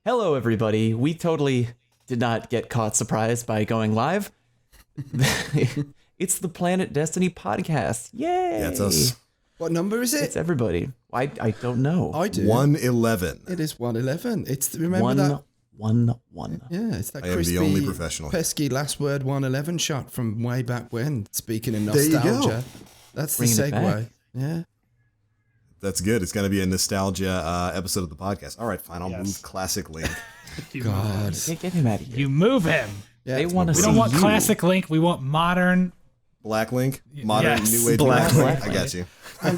Hello, everybody. We totally did not get caught surprised by going live. It's the Planet Destiny podcast. Yay! Yeah, it's us. What number is it? It's everybody. I don't know. I do. 111. It is 111. It's remember One, that. 1-1. Yeah, it's that I am crispy, the only professional. pesky last word 111 shot from way back when. Speaking of There you go. nostalgia, that's Bringing the it back. segue. Yeah. That's good. It's going to be a nostalgia episode of the podcast. All right, fine. I'll move Classic Link. God. Get him out of here. You move him. Yeah, They want to We see don't want you. classic Link. We want modern. Black Link? Modern, Yes. new age Black Link? Link. I got you. I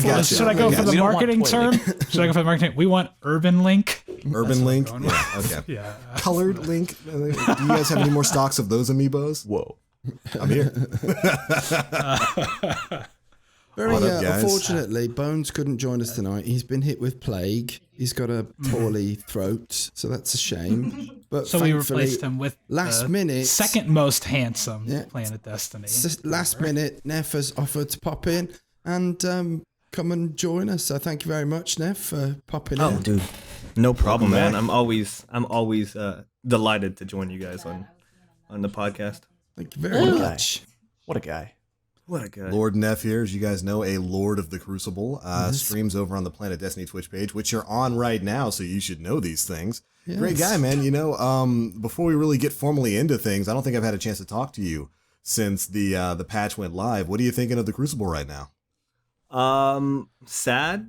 got you. Should I go for the We don't want marketing toilet. term? Should I go for the marketing? We want urban Link. Urban Link? going Yeah, okay. Yeah. Colored Link? Do you guys have any more stocks of those amiibos? Whoa. I'm here. Very What up, guys? unfortunately, Bones couldn't join us tonight. He's been hit with plague. He's got a poorly throat, so that's a shame. But So we thankfully, replaced him with last the minute- second most handsome Yeah. Planet Destiny. last minute, Neff has offered to pop in and come and join us. So thank you very much, Neff, for popping Oh, in. dude, no problem, Welcome man. back. I'm always delighted to join you guys on the podcast. Thank you very Okay. much. What a guy. What a guy. Lord Neff here, as you guys know, a Lord of the Crucible. Streams over on the Planet Destiny Twitch page, which you're on right now, so you should know these things. Great Yes. guy, man. You know, before we really get formally into things, I don't think I've had a chance to talk to you since the patch went live. What are you thinking of the Crucible right now? Sad.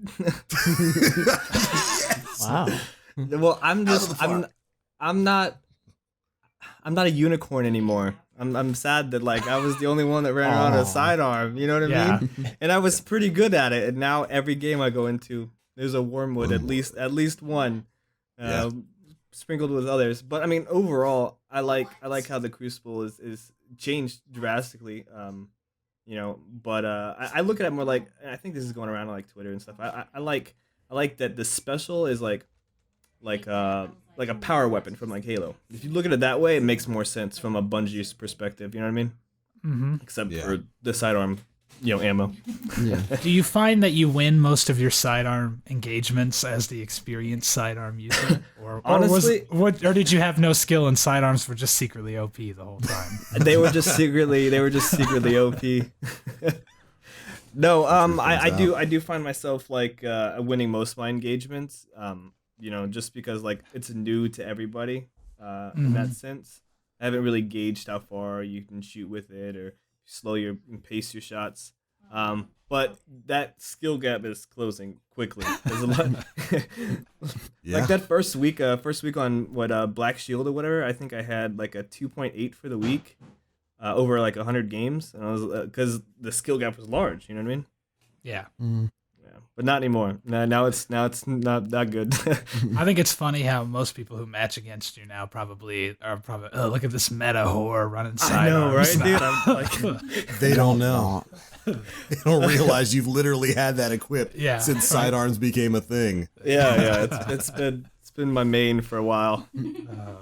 Wow. Well, I'm not a unicorn anymore. I'm sad that like I was the only one that ran around a sidearm. You know what I Yeah. mean? And I was pretty good at it. And now every game I go into, there's a wormwood, at least one, sprinkled with others. But I mean, overall, I like how the Crucible is changed drastically. You know, but I look at it more like, and I think this is going around on like Twitter and stuff. I like that the special is like a power weapon from like Halo. If you look at it that way, it makes more sense from a Bungie's perspective. You know what I mean? Mm-hmm. Except for the sidearm, ammo. Yeah. Do you find that you win most of your sidearm engagements as the experienced sidearm user, or Honestly- or did you have no skill and sidearms were just secretly OP the whole time? They were just secretly OP. No, I do find myself like winning most of my engagements. Just because like it's new to everybody in that sense. I haven't really gauged how far you can shoot with it or and pace your shots. But that skill gap is closing quickly. There's a lot. Yeah. Like that first week on Black Shield or whatever, I think I had like a 2.8 for the week over like 100 games, and I was because the skill gap was large. You know what I mean? Yeah. Yeah, but not anymore. Now it's not that good. I think it's funny how most people who match against you now probably oh, look at this meta whore running I know, right, sidearms dude? now. I'm like, They don't know. They don't realize you've literally had that equipped Yeah, since sidearms became a thing. yeah. It's been my main for a while. Not a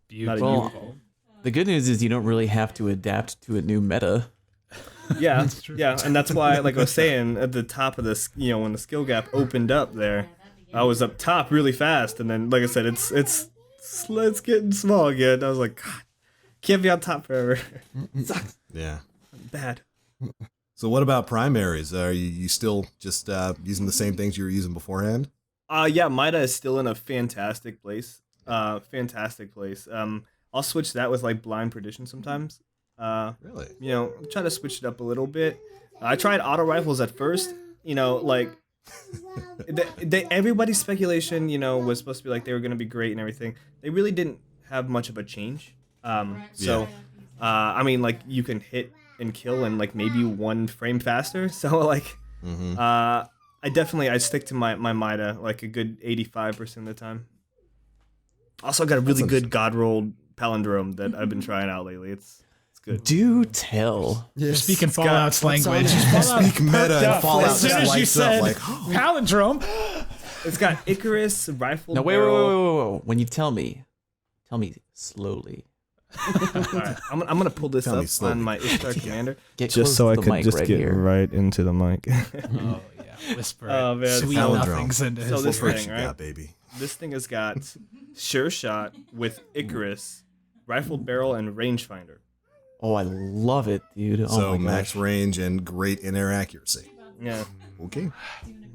Beautiful. uniform. The good news is you don't really have to adapt to a new meta. Yeah, yeah, and that's why, like I was saying, at the top of this, when the skill gap opened up there, I was up top really fast, and then, like I said, it's getting small again. I was like, God, can't be on top forever. Sucks. Yeah. Bad. So what about primaries? Are you still just using the same things you were using beforehand? Yeah, Mida is still in a fantastic place. I'll switch that with like blind perdition sometimes. Really? Try to switch it up a little bit. I tried auto rifles at first. Like everybody's speculation, was supposed to be like they were gonna be great and everything. They really didn't have much of a change. I mean, like you can hit and kill in like maybe 1 frame faster. So like, I stick to my Mida like a good 85% of the time. Also, I got a really good God rolled palindrome that I've been trying out lately. It's good. Do tell. Yes. Speaking Fallout's language. Speak meta and Fallout As soon as you lights up said like, palindrome, It's got Icarus rifle. No, wait. barrel. When you tell me slowly. All right, I'm gonna pull this Tell me up slowly. on my Ishtar Commander. Get close to the mic right here. right into the mic. oh yeah, whisper Oh, man. sweet Palindrome. nothings into So his this ear. thing, you right? got, baby. This thing has got Sure Shot with Icarus, rifle barrel, and rangefinder. Oh, I love it, dude. Oh So my max gosh. range and great in-air accuracy. Yeah, Okay.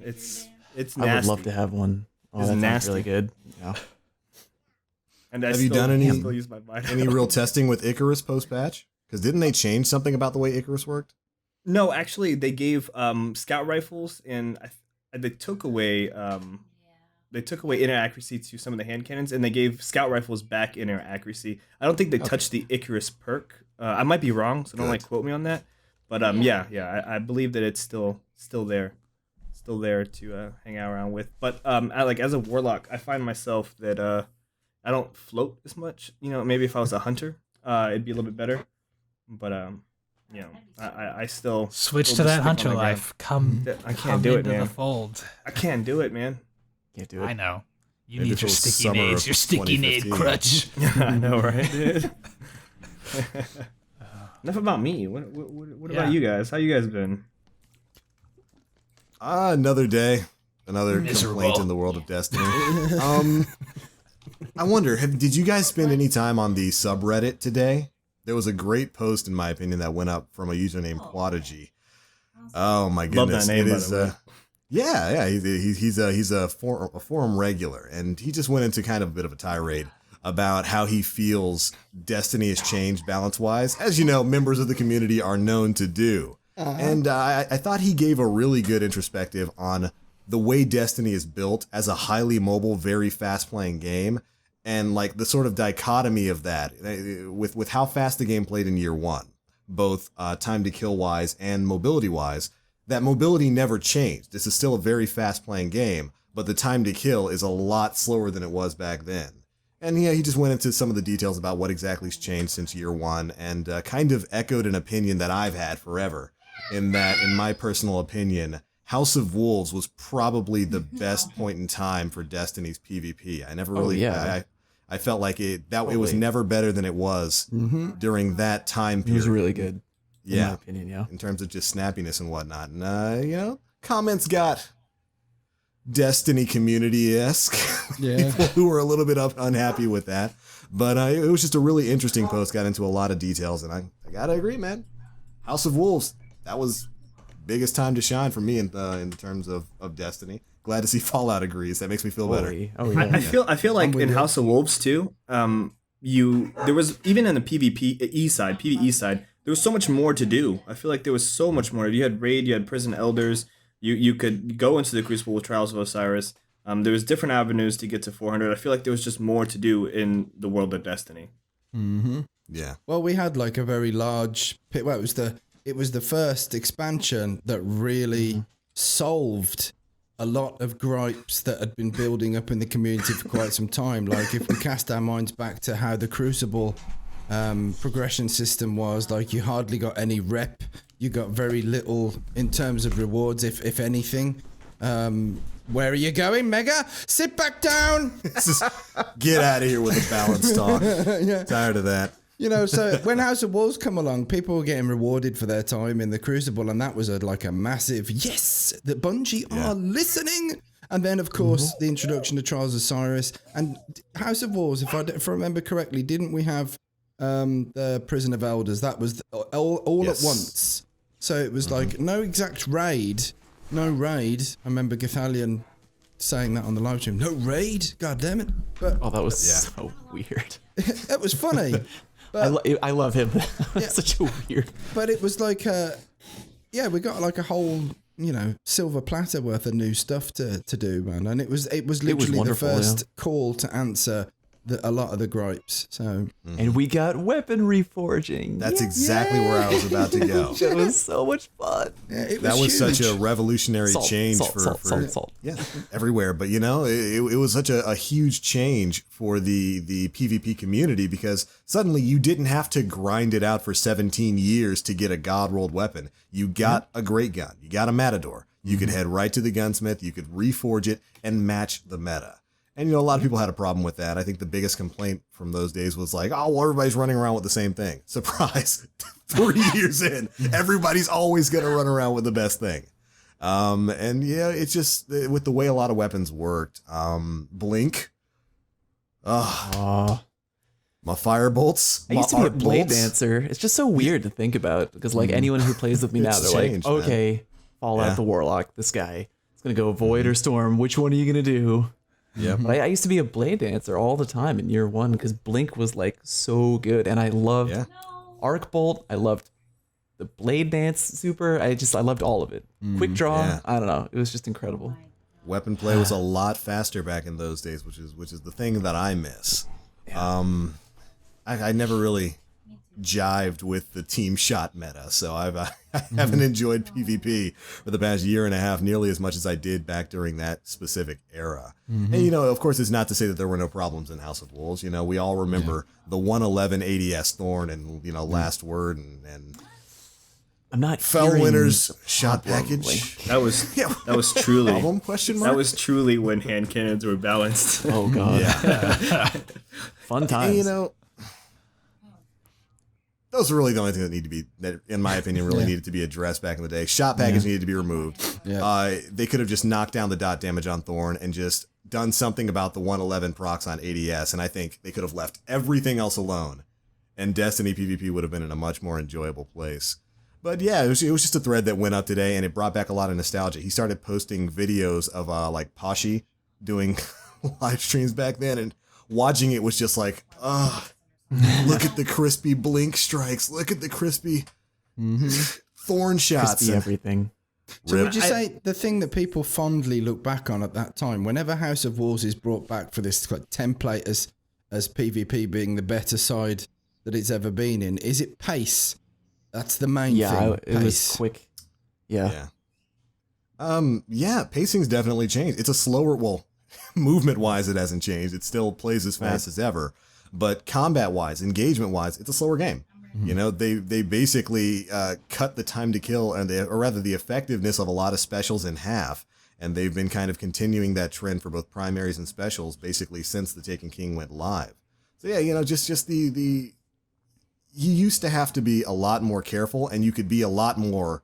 it's nasty. I would love to have one. Oh, It's that sounds nasty. really good. Yeah. And I Have you still, done any- still use my body. Any real testing with Icarus post-patch? Because didn't they change something about the way Icarus worked? No, actually, they gave scout rifles and they took away inner accuracy to some of the hand cannons, and they gave scout rifles back inner accuracy. I don't think they touched the Icarus perk. I might be wrong, so don't Good. quote me on that. But I believe that it's still there to hang out around with. But as a warlock, I find myself that I don't float as much. Maybe if I was a hunter, it'd be a little bit better. But I still Switch still to just that stick hunter on the ground. life. Come, I can't come do it, into man. the fold. I can't do it, man. Can't do it. I know. You Maybe need if your it was sticky summer nades, of your sticky nade 2015. crutch. I know, right, dude? Enough about me. What Yeah. about you guys? How you guys been? Another day, another Miserable. complaint in the world of Destiny. I wonder, did you guys spend any time on the subreddit today? There was a great post, in my opinion, that went up from a user named Quadigy. Oh my Love that goodness! name, It by is, the way. yeah. He's a forum regular, and he just went into kind of a bit of a tirade about how he feels Destiny has changed balance-wise, as you know, members of the community are known to do. And I thought he gave a really good introspective on the way Destiny is built as a highly mobile, very fast-playing game, and like the sort of dichotomy of that with how fast the game played in year one, both time to kill wise and mobility wise. That mobility never changed. This is still a very fast-playing game, but the time to kill is a lot slower than it was back then. And yeah, he just went into some of the details about what exactly's changed since year one, and kind of echoed an opinion that I've had forever, in that, in my personal opinion, House of Wolves was probably the best point in time for Destiny's PvP. I never really, yeah. I felt like it was Totally. never better than it was during that time It period. was really good. In Yeah, my opinion, yeah. in terms of just snappiness and whatnot. And, comments got Destiny community-esque. Yeah. People who were a little bit unhappy with that. But it was just a really interesting post, got into a lot of details, and I gotta agree, man. House of Wolves, that was biggest time to shine for me in terms of Destiny. Glad to see Fallout agrees. That makes me feel better. Totally. Oh yeah. I feel like with in you. House of Wolves too. There was, even in the PvE side, there was so much more to do. I feel like there was so much more. You had raid, you had prison elders. You could go into the Crucible with Trials of Osiris. There was different avenues to get to 400. I feel like there was just more to do in the world of Destiny. Mm-hmm. Yeah. Well, we had like a very large pit. Well, it was the first expansion that really solved a lot of gripes that had been building up in the community for quite some time. Like if we cast our minds back to how the Crucible progression system was, like you hardly got any rep. You got very little in terms of rewards, if anything. Where are you going, Mega? Sit back down. Get out of here with the balance talk. Tired of that. So when House of Wolves come along, people were getting rewarded for their time in the Crucible, and that was like a massive yes, that Bungie are listening. And then, of course, the introduction to Trials of Osiris and House of Wolves. If I remember correctly, didn't we have the Prison of Elders? That was all Yes. at once. So it was like no exact raid, no raid. I remember Gathalion saying that on the live stream. No raid, god damn it! But Oh, that was so weird. it was funny. But I love him. Such a weird. But it was like we got like a whole, silver platter worth of new stuff to do, man. And it was literally the wonderful, first call to answer a lot of the gripes. So And we got weaponry forging. That's exactly where I was about to go. That was so much fun. it That was huge. such a revolutionary Salt, change salt, for salt. yeah, everywhere. But it was such a huge change for the PvP community, because suddenly you didn't have to grind it out for 17 years to get a god rolled weapon. You got a great gun. You got a Matador. You could head right to the gunsmith. You could reforge it and match the meta. And, a lot of people had a problem with that. I think the biggest complaint from those days was like, oh, well, everybody's running around with the same thing. Surprise. 3 years in, everybody's always going to run around with the best thing. And yeah, it's just with the way a lot of weapons worked. Blink. Oh, my fire bolts. I used to be a arc blade bolts. dancer. It's just so weird to think about because like anyone who plays with me now, It's they're changed, like, man. okay, Fallout Yeah. the Warlock, this guy. It's gonna go Void or Storm. Which one are you gonna do? Yeah. But I used to be a blade dancer all the time in year one because Blink was like so good, and I loved Yeah. Arc Bolt. I loved the blade dance super. I loved all of it. Quick draw. yeah. I don't know. It was just incredible. Weapon play was a lot faster back in those days, which is the thing that I miss. I never really jived with the team shot meta, so I haven't enjoyed PvP for the past year and a half nearly as much as I did back during that specific era. And you know, of course, it's not to say that there were no problems in House of Wolves. You know, we all remember the 111 ADS Thorn and Last Word and I'm not Fell hearing Winter's shot problem, package. That was truly Problem? Question mark. that was truly when hand cannons were balanced. Oh god. Yeah. Fun times. And, you know, those are really the only thing that in my opinion, really needed to be addressed back in the day. Shot package needed to be removed. Yeah. They could have just knocked down the dot damage on Thorn and just done something about the 111 procs on ADS, and I think they could have left everything else alone, and Destiny PvP would have been in a much more enjoyable place. But yeah, it was just a thread that went up today, and it brought back a lot of nostalgia. He started posting videos of like Pashi doing live streams back then, and watching it was just like, look at the crispy blink strikes. Look at the crispy thorn shots. Crispy and everything. So rip. would you say the thing that people fondly look back on at that time, whenever House of Wolves is brought back for this like, template as PvP being the better side that it's ever been in, is it pace? That's the main thing. It was pace. quick. Yeah. Yeah, pacing's definitely changed. It's a slower, well, movement-wise it hasn't changed. It still plays as fast as ever. But combat-wise, engagement-wise, it's a slower game. You know, they basically cut the time to kill, or rather the effectiveness of a lot of specials in half. And they've been kind of continuing that trend for both primaries and specials basically since the Taken King went live. So yeah, you know, just the you used to have to be a lot more careful, and you could be a lot more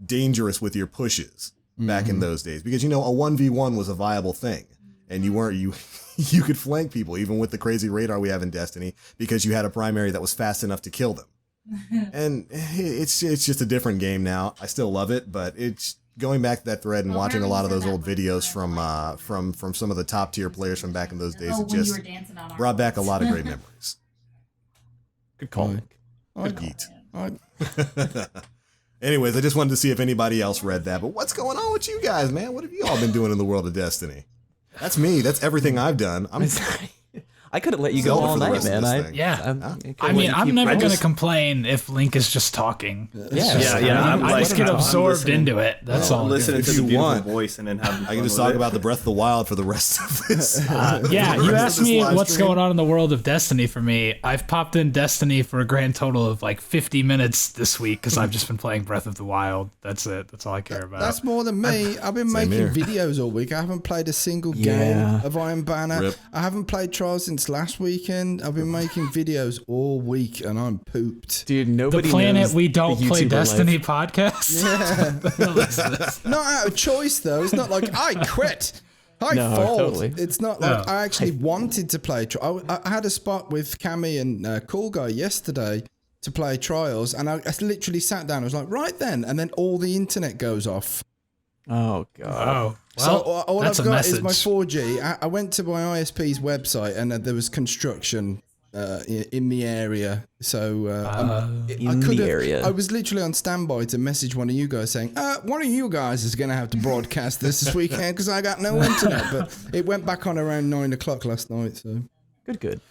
dangerous with your pushes back in those days, because, you know, a 1v1 was a viable thing, and you could flank people even with the crazy radar we have in Destiny, because you had a primary that was fast enough to kill them. And it's just a different game now. I still love it, but it's going back to that thread and watching a lot of those old videos from some of the top tier players from back in those days. It just brought back a lot of great memories. Good call. Nick. Good geet. Anyways, I just wanted to see if anybody else read that. But what's going on with you guys, man? What have you all been doing in the world of Destiny? That's me. That's everything I've done. I could have let you go Zelda all for the night, rest of man. this thing. Yeah. I I mean, I'm never going to just- complain if Link is just talking. I'm I like, just get I'm absorbed listening. into it. That's all. Listening If to you the beautiful want, voice and then having I can just talk about the Breath of the Wild for the rest of this. Yeah, the you rest of asked this me live what's stream. going on in the world of Destiny for me. I've popped in Destiny for a grand total of like 50 minutes this week because I've just been playing Breath of the Wild. That's it. That's all I care about. That's more than me. I've been Same making here. videos all week. I haven't played a single game Yeah. of Iron Banner. Rip. I haven't played Trials since last weekend. I've been making videos all week and I'm pooped. Dude, the nobody Planet knows We the Don't Play YouTuber Destiny life. podcast. Not out of choice though. It's not like I quit. I No, fold. totally. It's not like No. I actually wanted to play. I had a spot with Cammy and Cool Guy yesterday to play Trials, and I literally sat down. I was like, right then, and then all the internet goes off. Oh god. Oh, So well, all that's I've a got message. is my 4G. I went to my ISP's website, and there was construction in the area. So In the area. I was literally on standby to message one of you guys saying, one of you guys is going to have to broadcast this weekend because I got no internet. But it went back on around 9 o'clock last night. So Good.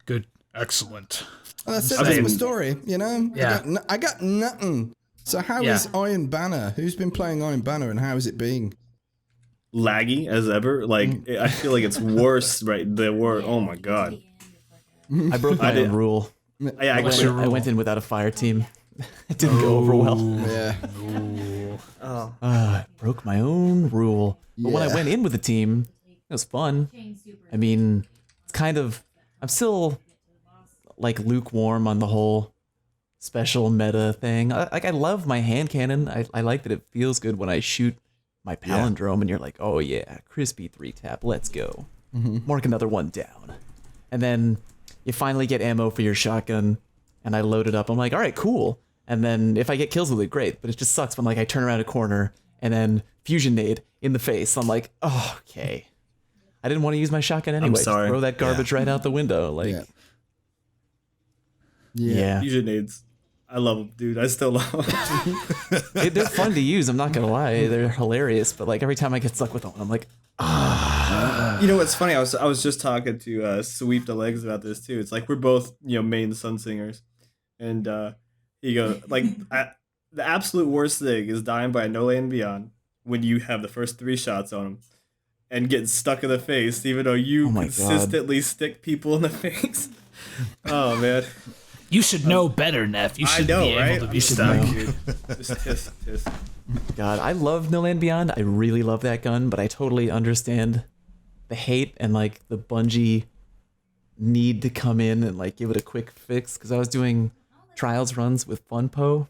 Good. Excellent. and that's it. I That's my mean- story. You know, Yeah. I got nothing. So how Yeah. is Iron Banner? Who's been playing Iron Banner, and how is it being? laggy as ever. Like I feel like it's worse. Right, oh my god. I broke my did- own rule. I actually. I went in without a fire team. It didn't go over well. Yeah. I broke my own rule. But when I Yeah. went in with a team, it was fun. I mean, it's kind of, I'm still like lukewarm on the whole special meta thing. I love my hand cannon. I like that it feels good when I shoot my palindrome and you're like, oh yeah, crispy 3-tap, let's go. Mark another one down. And then you finally get ammo for your shotgun, and I load it up. I'm like, all right, cool. And then if I get kills with it, great. But it just sucks when like I turn around a corner and then fusion nade in the face. I'm like, oh, okay. I didn't want to use my shotgun anyway. Just sorry. throw that garbage right out the window. Like, yeah. Fusion nades. I love them, dude. I still love them. They're fun to use. I'm not gonna lie. They're hilarious. But like every time I get stuck with one, I'm like, You know what's funny? I was just talking to Sweep the Legs about this too. It's like we're both main Sun Singers, and he goes like the absolute worst thing is dying by No Land Beyond when you have the first 3 shots on him and getting stuck in the face, even though you consistently stick people in the face. Oh man. You should know better, Neff. You should I know, be right? able to be I'm stuck. stuck, dude. Just tisk. God, I love No Land Beyond. I really love that gun, but I totally understand the hate and like the Bungie need to come in and like give it a quick fix. Because I was doing trials runs with Funpo,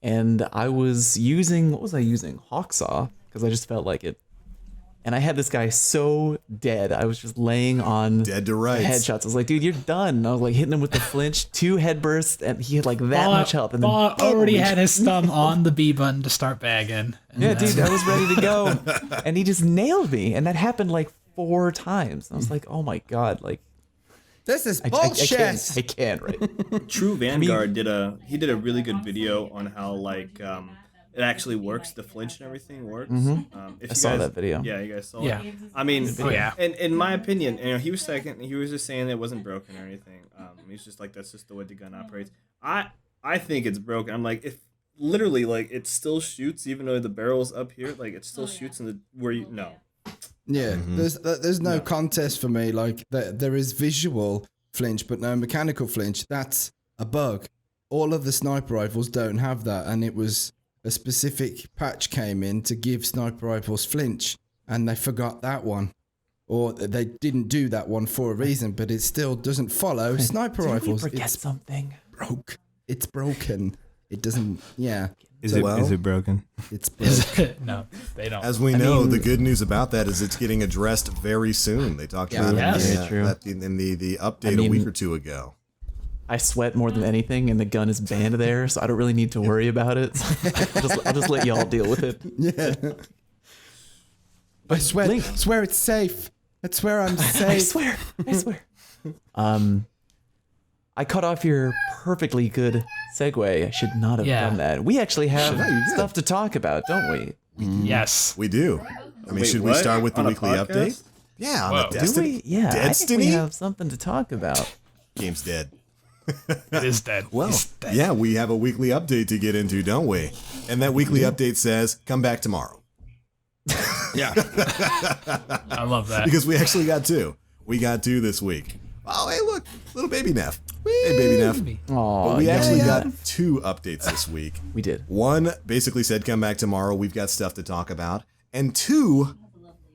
and I was using Hawksaw because I just felt like it. And I had this guy so dead. I was just laying on Dead to rights. headshots. I was like, dude, you're done. And I was like hitting him with the flinch, 2 head bursts, and he had like that much health. And then already had his thumb on the B button to start bagging. And yeah, dude, I was ready to go. And he just nailed me. And that happened like 4 times. And I was like, oh my God, like This is I bullshit. can't, right? True Vanguard did a really good video on how like it actually works. The flinch and everything works. If I saw that video. Yeah, you guys saw Yeah. it. I mean, yeah. in my opinion, he was second. He was just saying it wasn't broken or anything. He's just like that's just the way the gun operates. I think it's broken. I'm like if literally like it still shoots even though the barrel's up here, like it still shoots in the where you no. Yeah, there's no contest for me. Like there is visual flinch, but no mechanical flinch. That's a bug. All of the sniper rifles don't have that, and it was a specific patch came in to give sniper rifles flinch, and they forgot that one, or they didn't do that one for a reason. But it still doesn't follow sniper rifles. Forget It's something. broke. It's broken. It doesn't. Yeah. Is So- it broken? It's broke. No, they don't. As we know, the good news about that is it's getting addressed very soon. They talked about Yes. it in the update a week or 2 ago. I sweat more than anything, and the gun is banned there, so I don't really need to worry about it. I'll just let y'all deal with it. Yeah. I swear, Link. swear it's safe. I swear I'm safe. I swear. I cut off your perfectly good segue. I should not have done that. We actually have stuff to talk about, don't we? Yes. We do. I mean, Wait, should we what? start with the On a weekly podcast? update? Yeah, on Whoa. the Do Destiny. Do we? Yeah, I think Destiny? we have something to talk about. Game's dead. It is dead. Well, It's dead. yeah, we have a weekly update to get into, don't we? And that weekly update says, come back tomorrow. Yeah. I love that. Because we actually got 2. We got 2 this week. Oh, hey, look, little baby Neff. Hey, baby Neff. Aw, But we yeah, actually yeah. got 2 updates this week. We did. One basically said, come back tomorrow. We've got stuff to talk about. And 2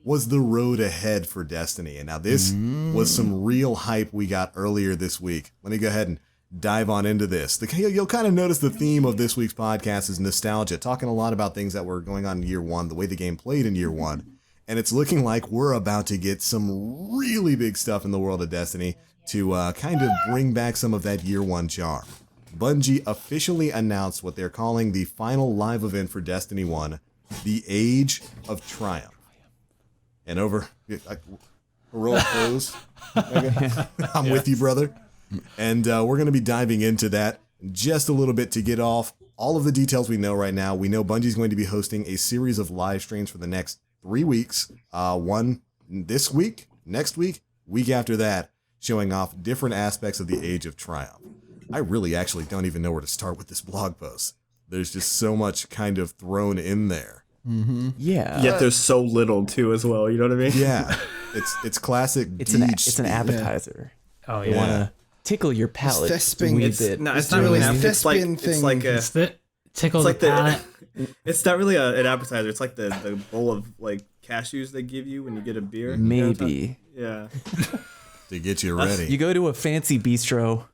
was the road ahead for Destiny. And now this was some real hype we got earlier this week. Let me go ahead and dive on into this. You'll kind of notice the theme of this week's podcast is nostalgia, talking a lot about things that were going on in year 1, the way the game played in year 1. And it's looking like we're about to get some really big stuff in the world of Destiny to kind of bring back some of that year 1 charm. Bungie officially announced what they're calling the final live event for Destiny 1, the Age of Triumph. And over, heroic pose. I'm with you, brother. And we're going to be diving into that just a little bit to get off all of the details we know right now. We know Bungie's going to be hosting a series of live streams for the next 3 weeks. One this week, next week, week after that, showing off different aspects of the Age of Triumph. I really actually don't even know where to start with this blog post. There's just so much kind of thrown in there. Yeah. Yet there's so little too as well. You know what I mean? Yeah, it's classic. It's Deej an speak. appetizer. Oh You yeah. want to tickle your palate just a Thesping. wee It's- bit. No, it's It's not really an doing appetizer. It's like thespian it's thing. like a It's the tickle it's like the palate. it's not really an appetizer. It's like the bowl of like cashews they give you when you get a beer. You know what I'm talking- Maybe. Yeah. To get you ready. You go to a fancy bistro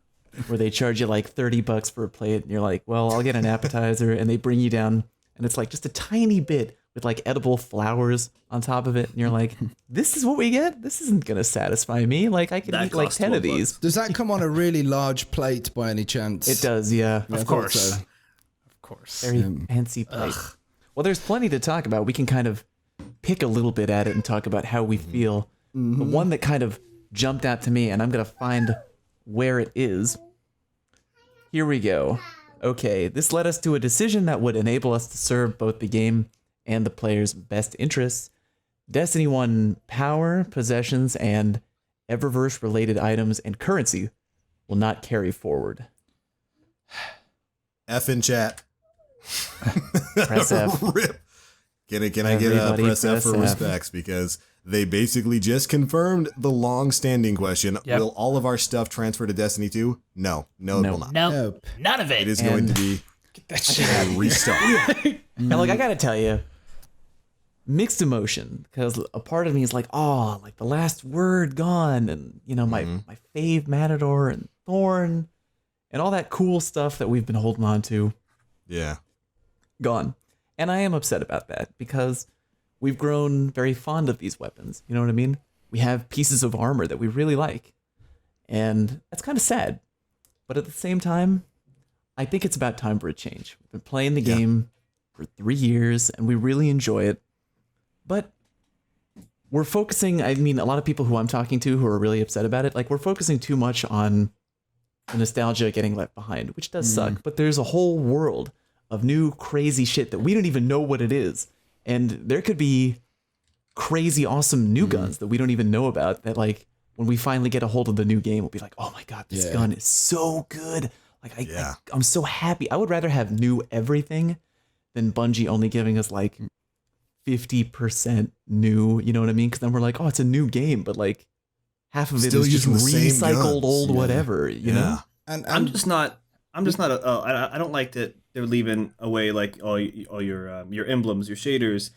where they charge you like $30 for a plate, and you're like, well, I'll get an appetizer, and they bring you down, and it's like just a tiny bit with like edible flowers on top of it, and you're like, this is what we get? This isn't gonna satisfy me. Like I could That eat like costs 10 of $12. these. Does that come on a really large plate by any chance? It does, yeah. Yeah, I Of thought course. so. Of course. Very fancy plate. Well, there's plenty to talk about. We can kind of pick a little bit at it and talk about how we feel. The one that kind of jumped out to me, and I'm gonna find where it is. Here we go. Okay, this led us to a decision that would enable us to serve both the game and the player's best interests. Destiny 1 power, possessions, and Eververse-related items and currency will not carry forward. F in chat. Press F. Rip. Can I get a Everybody press F press for F. respects, because they basically just confirmed the long-standing question: Yep. will all of our stuff transfer to Destiny 2? No, it will not. Nope. None of It it. is going to be a restart. And like I gotta tell you, mixed emotion, because a part of me is like, oh, like the last word gone, and you know my fave Matador and Thorn, and all that cool stuff that we've been holding on to, Yeah. gone. And I am upset about that because we've grown very fond of these weapons. You know what I mean? We have pieces of armor that we really like, and that's kind of sad. But at the same time, I think it's about time for a change. We've been playing the game for 3 years, and we really enjoy it. But we're focusing, I mean, a lot of people who I'm talking to who are really upset about it, like we're focusing too much on the nostalgia getting left behind, which does suck. But there's a whole world of new crazy shit that we don't even know what it is. And there could be crazy awesome new guns that we don't even know about that, like, when we finally get a hold of the new game, we'll be like, oh my God, this gun is so good. Like, I'm so happy. I would rather have new everything than Bungie only giving us like 50% new, you know what I mean? Because then we're like, oh, it's a new game, but like half of it Still is just using the same recycled guns. old whatever, you know? And I'm just not. I don't like that they're leaving away like all your emblems, your shaders,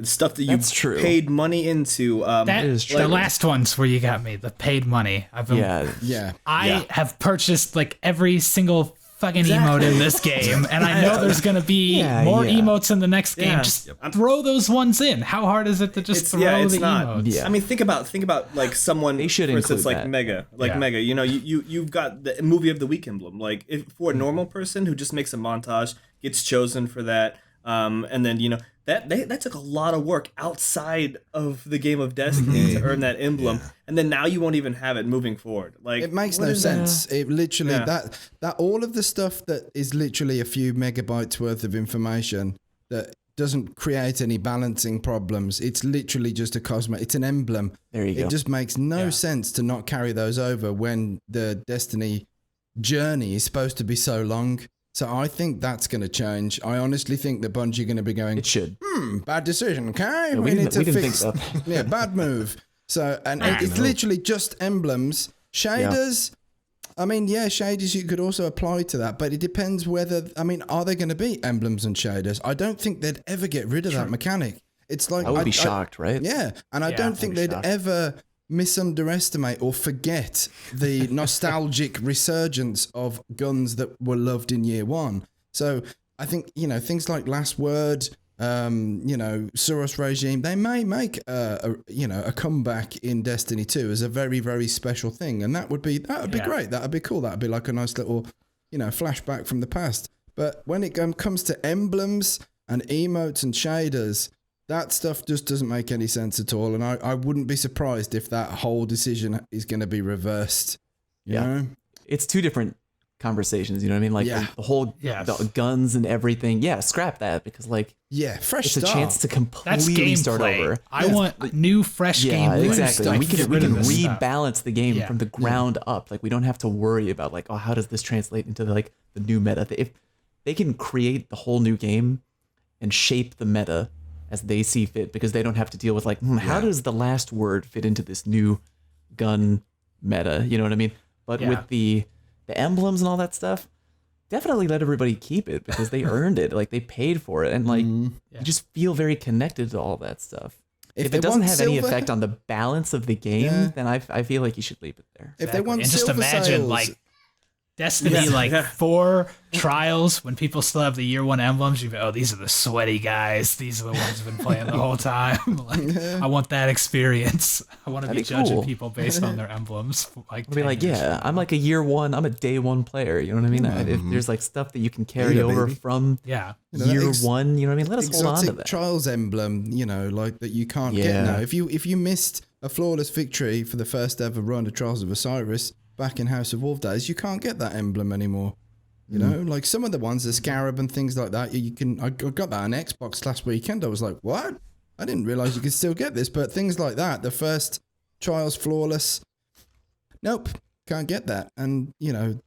stuff that you That's true. paid money into. That is the true. last ones where you got me, the paid money. I've been, Yeah. I have purchased like every single fucking emote in this game, and I know there's gonna be more emotes in the next game. Yeah. Just throw those ones in. How hard is it to just throw it's the not. emotes? Yeah. I mean, think about like someone. They should for instance, include like that. Mega, Yeah. Mega. You know, you've got the movie of the week emblem. Like if for a normal person who just makes a montage, gets chosen for that, and then you know that took a lot of work outside of the game of Destiny to earn that emblem, and then now you won't even have it moving forward. Like it makes what no is that? sense. It literally Yeah. that all of the stuff that is literally a few megabytes worth of information that doesn't create any balancing problems. It's literally just a cosmetic. It's an emblem. There you go. It just makes no sense to not carry those over when the Destiny journey is supposed to be so long. So I think that's going to change. I honestly think that Bungie are going to be going, It should. bad decision, okay? we didn't think so. Yeah, bad move. So, and it's literally just emblems. Shaders, I mean, shaders you could also apply to that, but it depends whether, I mean, are they going to be emblems and shaders? I don't think they'd ever get rid of that mechanic. It's like, I would be shocked, right? Yeah, and I don't think I'd be they'd shocked. ever misunderestimate or forget the nostalgic resurgence of guns that were loved in year one. So I think, you know, things like Last Word, you know, Suros Regime, they may make a comeback in Destiny 2 as a very, very special thing, and that would be great. That would be cool. That would be like a nice little, you know, flashback from the past. But when it comes to emblems and emotes and shaders, that stuff just doesn't make any sense at all, and I wouldn't be surprised if that whole decision is going to be reversed. You know? It's two different conversations, you know what I mean? Like the whole the guns and everything. Yeah, scrap that because like fresh it's start. a chance to That's completely start gameplay. over. I want new, fresh gameplay. Exactly. Stuff. We Get can rid of this stuff. rebalance the game from the ground up. Like we don't have to worry about like, oh, how does this translate into the new meta? If they can create the whole new game and shape the meta as they see fit, because they don't have to deal with like, how does the last word fit into this new gun meta? You know what I mean? But with the emblems and all that stuff, definitely let everybody keep it because they earned it. Like they paid for it, and like you just feel very connected to all that stuff. If it doesn't have any effect on the balance of the game, then I feel like you should leave it there. If they want and just silver imagine sales, like Destiny like 4 trials, when people still have the year 1 emblems, you go, oh, these are the sweaty guys. These are the ones who've been playing the whole time. Like, I want that experience. I want to be judging cool. people based on their emblems. Like, I'll be like, yeah, I'm like a year 1. I'm a day 1 player. You know what I mean? If there's like stuff that you can carry over baby. from yeah. year 1, you know what I mean? Let us hold on to Exotic that. Trials emblem, like that you can't get now. If you missed a flawless victory for the first ever run of Trials of Osiris back in House of Wolf days, you can't get that emblem anymore. You know, like some of the ones, the Scarab and things like that, you can. I got that on Xbox last weekend. I was like, what? I didn't realize you could still get this. But things like that, the first Trials flawless, nope, can't get that. And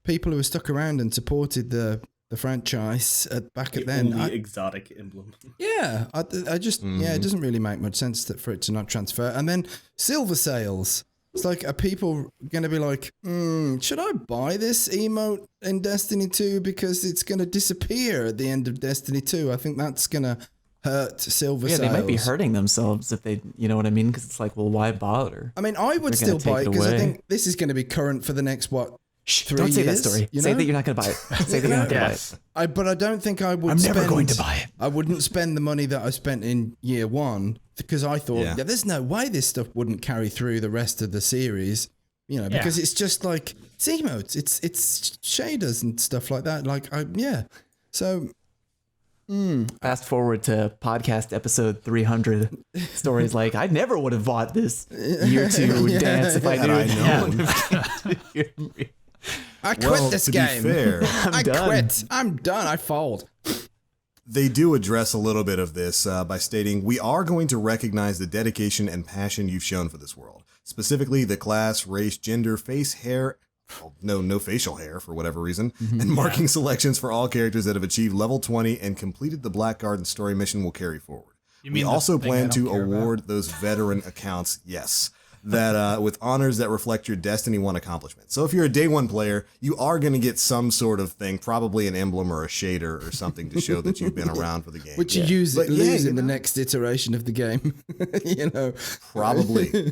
people who have stuck around and supported the franchise back at then. Only exotic emblem. Yeah, I just it doesn't really make much sense for it to not transfer. And then silver sales. It's like, are people going to be like, should I buy this emote in Destiny 2 because it's going to disappear at the end of Destiny 2? I think that's going to hurt silver sales. They might be hurting themselves if they, you know what I mean? Because it's like, well, why bother? I mean, I would still buy it because I think this is going to be current for the next, 3 don't say years, that story. Say that you're not going to buy it. Say that you're not going to buy it. But I don't think I would. I'm never going to buy it. I wouldn't spend the money that I spent in year 1 because I thought, there's no way this stuff wouldn't carry through the rest of the series. Because it's just like it's emotes, it's shaders and stuff like that. So. Fast forward to podcast episode 300. Stories like, I never would have bought this year 2 dance if I knew it. I quit this game. To be fair, quit. I'm done. I fold. They do address a little bit of this by stating, we are going to recognize the dedication and passion you've shown for this world. Specifically, the class, race, gender, face, hair, no facial hair for whatever reason, and marking selections for all characters that have achieved level 20 and completed the Black Garden story mission will carry forward. We also plan to award those veteran accounts, that with honors that reflect your Destiny 1 accomplishment. So if you're a day 1 player, you are going to get some sort of thing, probably an emblem or a shader or something to show that you've been around for the game. Which you lose in the next iteration of the game. Probably.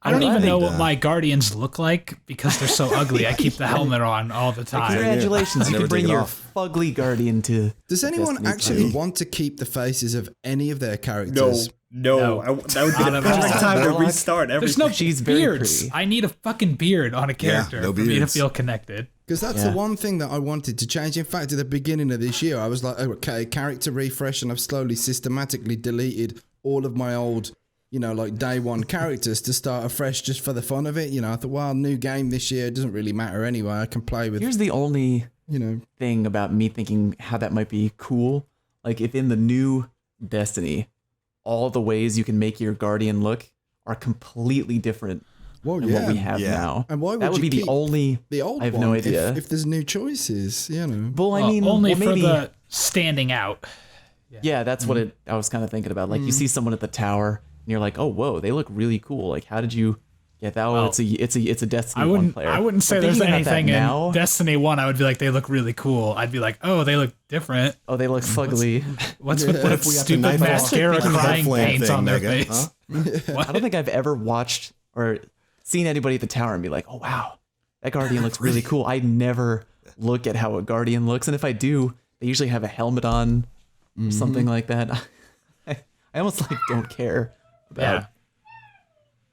I don't even know what my Guardians look like because they're so ugly. I keep the helmet on all the time. Congratulations, you never can bring take it your off. fugly Guardian to. Does anyone Destiny actually 3. want to keep the faces of any of their characters? No. That would be the perfect time to restart everything. There's no She's very beards. pretty. I need a fucking beard on a character no for me to beards. feel connected. Because that's the one thing that I wanted to change. In fact, at the beginning of this year, I was like, okay, character refresh, and I've slowly, systematically deleted all of my old, like day 1 characters to start afresh just for the fun of it. I thought, well, new game this year, it doesn't really matter anyway. I can play with, Here's the only thing about me thinking how that might be cool. Like, if in the new Destiny, all the ways you can make your Guardian look are completely different than what we have now. And why would that would you be keep the only. the old I have one no idea. if there's new choices, Well, I mean, only well, maybe, for the standing out. Yeah, that's what I was kind of thinking about. Like, you see someone at the tower, and you're like, oh, whoa, they look really cool. Like, how did you get that? Oh, it's a Destiny 1 player. I wouldn't say But there's thinking about that anything in now. Destiny 1 I would be like, they look really cool. I'd be like, oh, they look different. Oh, they look fugly. What's with that if we got the stupid Nightfall mascara crying flame paints thing, on their Mega, face? I don't think I've ever watched or seen anybody at the tower and be like, oh, wow, that Guardian looks really cool. I never look at how a Guardian looks. And if I do, they usually have a helmet on or something like that. I almost like don't care about.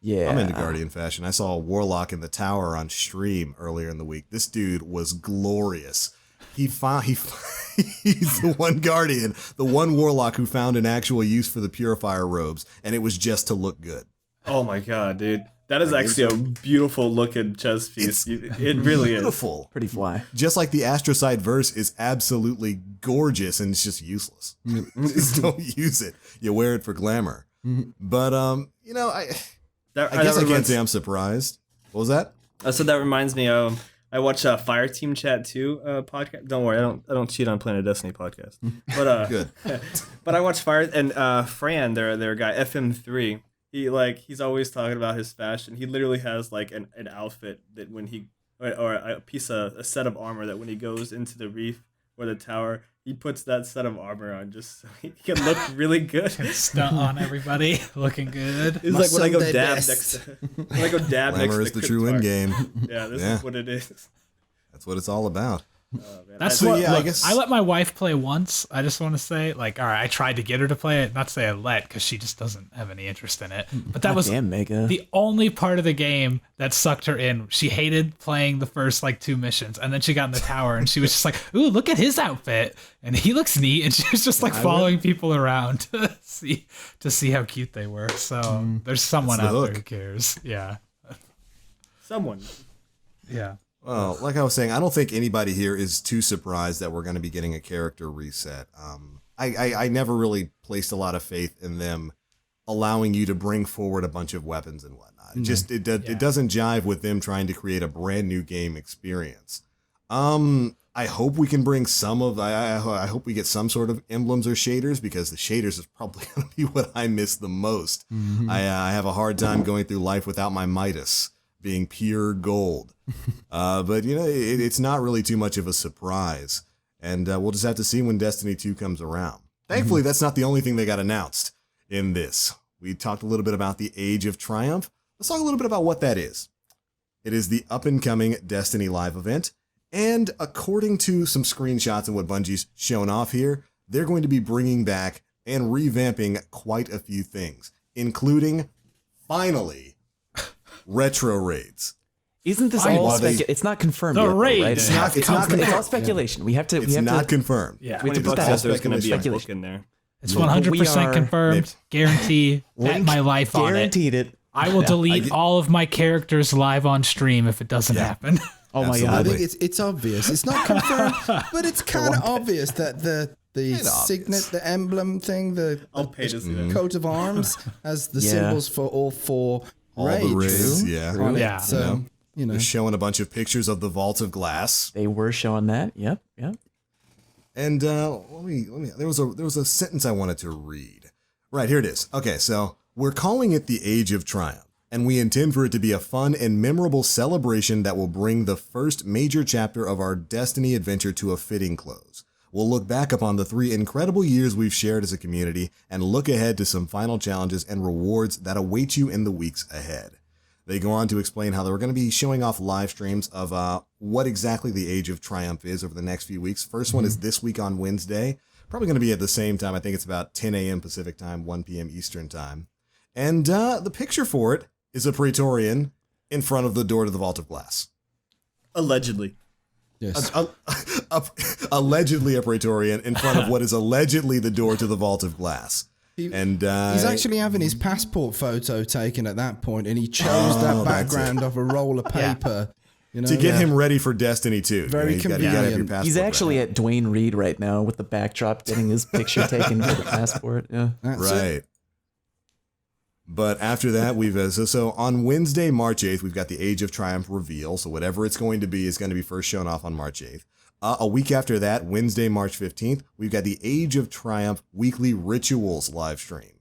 Yeah. I'm into Guardian fashion. I saw a Warlock in the tower on stream earlier in the week. This dude was glorious. He's the one Guardian, the one Warlock who found an actual use for the Purifier robes, and it was just to look good. Oh my god, dude. That is actually a beautiful looking chess piece. It really is. Beautiful. Pretty fly. Just like the Astrocyte verse is absolutely gorgeous and it's just useless. Just don't use it. You wear it for glamour. But, I guess I can't say I'm surprised. What was that? So that reminds me, I watch Fire Team Chat 2 podcast. Don't worry, I don't cheat on Planet Destiny podcast. But Good. but I watch Fire and Fran, their guy FM3. He's always talking about his fashion. He literally has like an outfit that when he or a set of armor that when he goes into the reef or the tower, he puts that set of armor on just so he can look really good. Stunt on everybody, looking good. It's like when I go dab next to Glamour is the true end game. Yeah, this is what it is. That's what it's all about. That's So, what. yeah, I Look, guess- I let my wife play once. I just want to say, like, all right, I tried to get her to play it. Not to say I let, because she just doesn't have any interest in it. But that was Damn, Mega. the only part of the game that sucked her in. She hated playing the first like 2 missions, and then she got in the tower, and she was just like, "Ooh, look at his outfit, and he looks neat." And she was just like following people around to see how cute they were. So there's someone That's the out there hook. who cares. Yeah, Someone. yeah. Well, like I was saying, I don't think anybody here is too surprised that we're going to be getting a character reset. I never really placed a lot of faith in them allowing you to bring forward a bunch of weapons and whatnot. It doesn't jive with them trying to create a brand new game experience. I hope we can bring some of. I hope we get some sort of emblems or shaders, because the shaders is probably going to be what I miss the most. I have a hard time going through life without my Midas being pure gold. But you know, it's not really too much of a surprise, and we'll just have to see when Destiny 2 comes around. Thankfully, that's not the only thing they got announced in this. We talked a little bit about the Age of Triumph. Let's talk a little bit about what that is. It is the up-and-coming Destiny live event, and according to some screenshots and what Bungie's shown off here, they're going to be bringing back and revamping quite a few things, including, finally, retro raids. Isn't this Finally. all it's not confirmed The yet, though, raid. right? It's not- it's not It's all speculation. We have to. It's not confirmed. Yeah. We have to 20 put bucks that says there's going to be a book speculation. in there. It's Look, 100% we are- confirmed. Guarantee. Bet Link my life on it. Guaranteed it. I will delete all of my characters live on stream if it doesn't happen. Oh my Absolutely. I god. think it's obvious. It's not confirmed, but it's kind of obvious that the signet, the emblem thing, I'll pay to see that. coat of arms has the Yeah. symbols for all 4 All raids. the raids, yeah. on it. Yeah. So, you know. They're showing a bunch of pictures of the Vault of Glass. They were showing that. Yep. And let me. There was a sentence I wanted to read. Right, here it is. Okay, so we're calling it the Age of Triumph, and we intend for it to be a fun and memorable celebration that will bring the first major chapter of our Destiny adventure to a fitting close. We'll look back upon the 3 incredible years we've shared as a community and look ahead to some final challenges and rewards that await you in the weeks ahead. They go on to explain how they were going to be showing off live streams of what exactly the Age of Triumph is over the next few weeks. First one is this week on Wednesday. Probably going to be at the same time. I think it's about 10 a.m. Pacific time, 1 p.m. Eastern time. And the picture for it is a Praetorian in front of the door to the Vault of Glass. Allegedly. Yes. Allegedly a Praetorian in front of what is allegedly the door to the Vault of Glass. And He's actually having his passport photo taken at that point, and he chose that that's background of a roll of paper. You know, to get him ready for Destiny 2. Very you gotta have your convenient. passport He's actually ready. at Dwayne Reed right now with the backdrop, getting his picture taken for the passport. Yeah. That's it. right. But after that, we've so on Wednesday, March 8th, we've got the Age of Triumph reveal. So whatever it's going to be is going to be first shown off on March 8th. A week after that, Wednesday, March 15th, we've got the Age of Triumph weekly rituals live stream.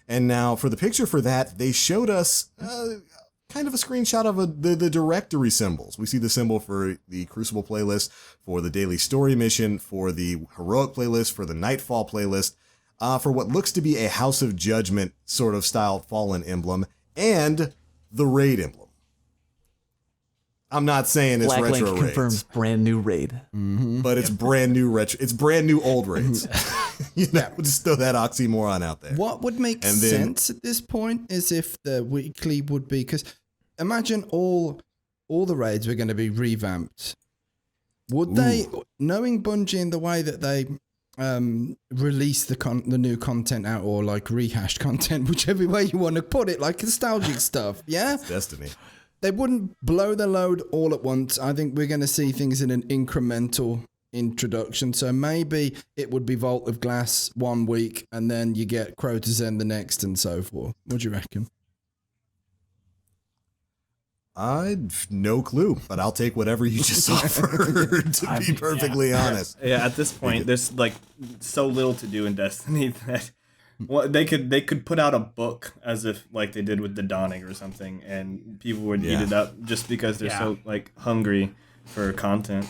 And now for the picture for that, they showed us kind of a screenshot of the directory symbols. We see the symbol for the Crucible playlist, for the daily story mission, for the heroic playlist, for the Nightfall playlist, for what looks to be a House of Judgment sort of style Fallen emblem, and the raid emblem. I'm not saying it's Black Link retro raids, confirms brand new raid. but it's brand new retro. It's brand new old raids. You know, just throw that oxymoron out there. What would make And then- sense at this point is if the weekly would be, because imagine all the raids were going to be revamped. Would they, knowing Bungie in the way that they release the new content out, or like rehashed content, whichever way you want to put it, like nostalgic stuff, yeah? Destiny. They wouldn't blow the load all at once. I think we're going to see things in an incremental introduction. So maybe it would be Vault of Glass 1 week, and then you get Crota's End the next, and so forth. What do you reckon? I've no clue, but I'll take whatever you just offered, to be perfectly honest. Yeah, at this point, there's like so little to do in Destiny that they could put out a book as if like they did with the Dawning or something, and people would eat it up just because they're so like hungry for content.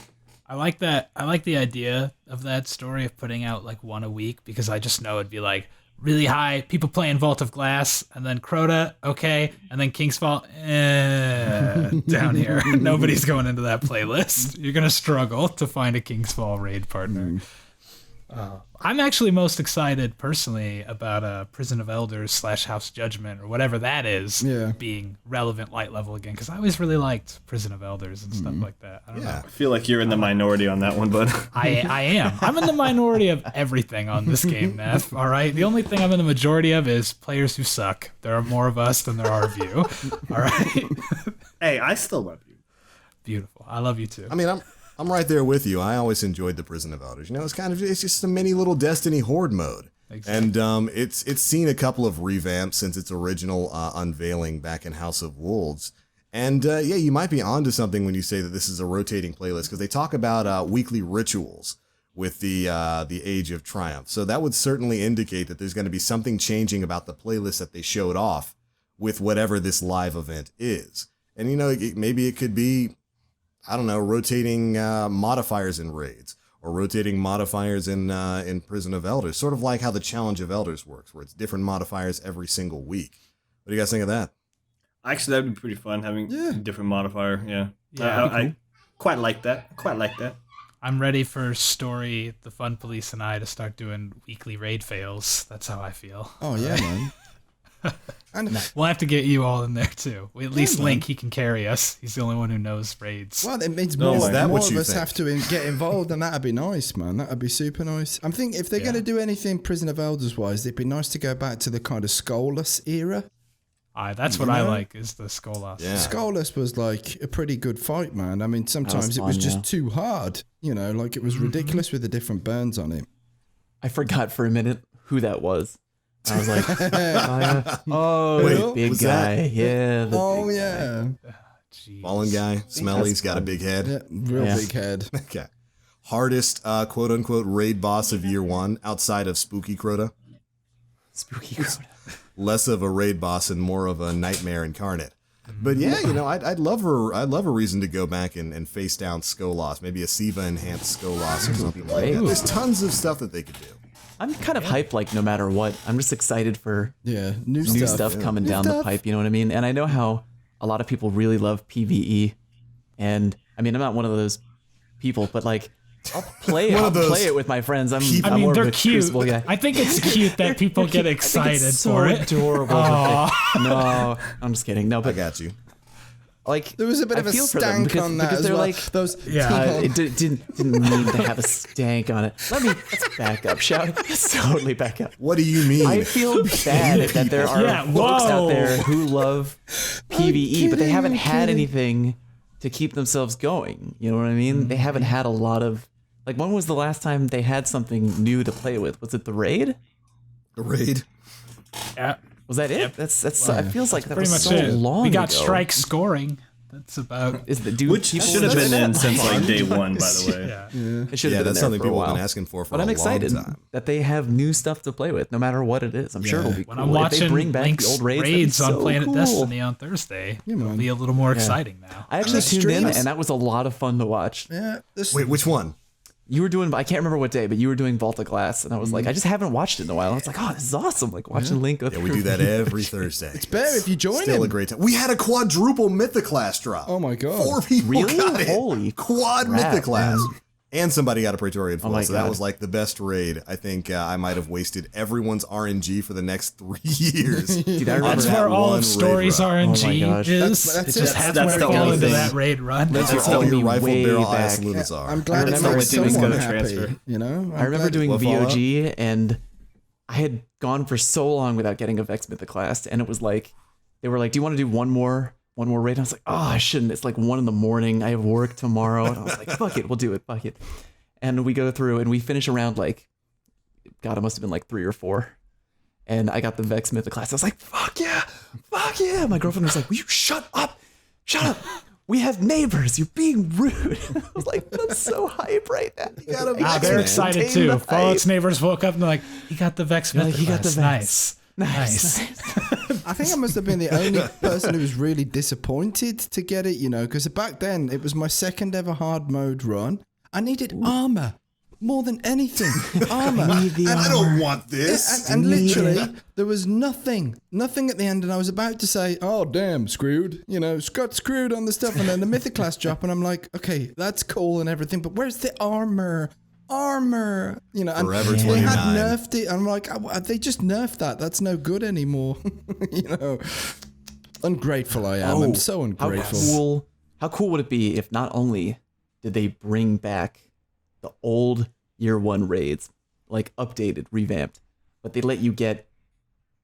I like that. I like the idea of that story of putting out like one a week, because I just know it'd be like, really high, people playing Vault of Glass, and then Crota, okay, and then King's Fall, down here. Nobody's going into that playlist. You're going to struggle to find a King's Fall raid partner. I'm actually most excited personally about Prison of Elders / House Judgment or whatever that is being relevant light level again, because I always really liked Prison of Elders and stuff like that. I don't know. I feel like you're in the minority on that one, bud. I am. I'm in the minority of everything on this game, Neff. All right. The only thing I'm in the majority of is players who suck. There are more of us than there are of you. All right. Hey, I still love you. Beautiful. I love you too. I mean, I'm right there with you. I always enjoyed the Prison of Elders. You know, it's just a mini little Destiny Horde mode. Exactly. And it's seen a couple of revamps since its original unveiling back in House of Wolves. And you might be onto something when you say that this is a rotating playlist, because they talk about weekly rituals with the Age of Triumph. So that would certainly indicate that there's going to be something changing about the playlist that they showed off with whatever this live event is. And, you know, maybe it could be, I don't know, rotating modifiers in raids, or rotating modifiers in Prison of Elders, sort of like how the Challenge of Elders works, where it's different modifiers every single week. What do you guys think of that? Actually, that'd be pretty fun, having a different modifier. Yeah, I quite like that. I'm ready for Story, the Fun Police, and I to start doing weekly raid fails. That's how I feel. Oh yeah, man. And we'll have to get you all in there too. At least Link, he can carry us. He's the only one who knows raids. well, it means more of us have to get involved, and that'd be nice, man. That'd be super nice. I'm thinking if they're going to do anything Prison of Elders wise, it'd be nice to go back to the kind of Skolas era. That's what I like, is the Skolas. Yeah. Skolas was like a pretty good fight, man. I mean, sometimes it was just too hard. You know, like it was ridiculous with the different burns on it. I forgot for a minute who that was. I was like, Wait, big guy. That? Yeah. Oh, yeah. Fallen guy. Smelly's got a big head. Yeah, real big head. Okay. Hardest quote unquote raid boss of year one outside of Spooky Crota. Spooky Crota. Less of a raid boss and more of a nightmare incarnate. But yeah, you know, I'd love a reason to go back and face down Skolas, maybe a Siva enhanced Skolas or something like that. There's tons of stuff that they could do. I'm kind of hyped, like, no matter what. I'm just excited for new stuff coming down the pipe, you know what I mean? And I know how a lot of people really love PvE. And, I mean, I'm not one of those people, but, like, I'll play it with my friends. I'm more they're of a cute. Crucible guy. I think it's cute that people get excited for it. Adorable. No, I'm just kidding. No, but I got you. Like, there was a bit of a stank on that as they're well. Like, those it didn't need to have a stank on it. Let's back up, shall we? Let's totally back up. What do you mean? I feel bad that there are folks out there who love PvE, but they haven't had anything to keep themselves going. You know what I mean? They haven't had a lot of, like, when was the last time they had something new to play with? Was it the raid? The raid? Yeah. Was that it? Yep. That's it feels like that pretty was much so it. long We got ago. strike scoring. That's about Which should have been in since like day one, by the way. It should have been that's there something for a people while. have been asking for But a I'm excited long time. that they have new stuff to play with, no matter what it is. I'm sure it'll be when cool. I'm If they watching bring back Link's the old raids, that'd be on so Planet cool. Destiny on Thursday. It'll be a little more exciting now. I actually tuned in, and that was a lot of fun to watch. Yeah. Wait, which one? You were doing, I can't remember what day, but you were doing Vault of Glass, and I was like, I just haven't watched it in a while. I was like, oh, this is awesome. Like watching Link go Yeah, we do that every Thursday. It's better if you join Still him. a great time. We had a quadruple Mythoclast drop. Oh my god. 4 people Really? got it. Holy Quad crap, Mythoclast. man. And somebody got a Praetorian Foil, my so that God. was like the best raid. I think I might have wasted everyone's RNG for the next 3 years. Dude, I remember That's that where all one of Story's raid run. Oh my RNG gosh. is. That's It just it. happens That's to the fall only into thing. that raid run. That's That's all all your me rifle way barrel back. ass Lunazar. I'm glad it remember makes doing someone Gonna happy. transfer. You know, I remember doing What Fallout? VOG, and I had gone for so long without getting a Vex Mythoclast, and it was like, they were like, do you want to do one more raid? And I was like, oh, I shouldn't. It's like 1 a.m. I have work tomorrow. And I was like, fuck it, we'll do it, fuck it. And we go through, and we finish around like, God, it must have been like 3 or 4. And I got the Vex Mythoclast. I was like, fuck yeah. My girlfriend was like, will you shut up? We have neighbors. You're being rude. I was like, I'm so hype right now. You gotta be They're man. excited Contain too. the Fallout's hype. neighbors woke up and they're like, he got the Vex They're like, Mythoclast. he got the Vex. Nice. I think I must have been the only person who was really disappointed to get it, you know, because back then it was my second ever hard mode run. I needed armor. more than anything. Armor. I don't want this. And literally, there was nothing at the end, and I was about to say, "Oh, damn, screwed," got screwed on the stuff, and then the mythic class drop, and I'm like, "Okay, that's cool and everything, but where's the armor?" And Forever they 29. had nerfed it. I'm like, they just nerfed that. That's no good anymore. Ungrateful I am. I'm so ungrateful. How cool would it be if not only did they bring back the old year 1 raids, like updated, revamped, but they let you get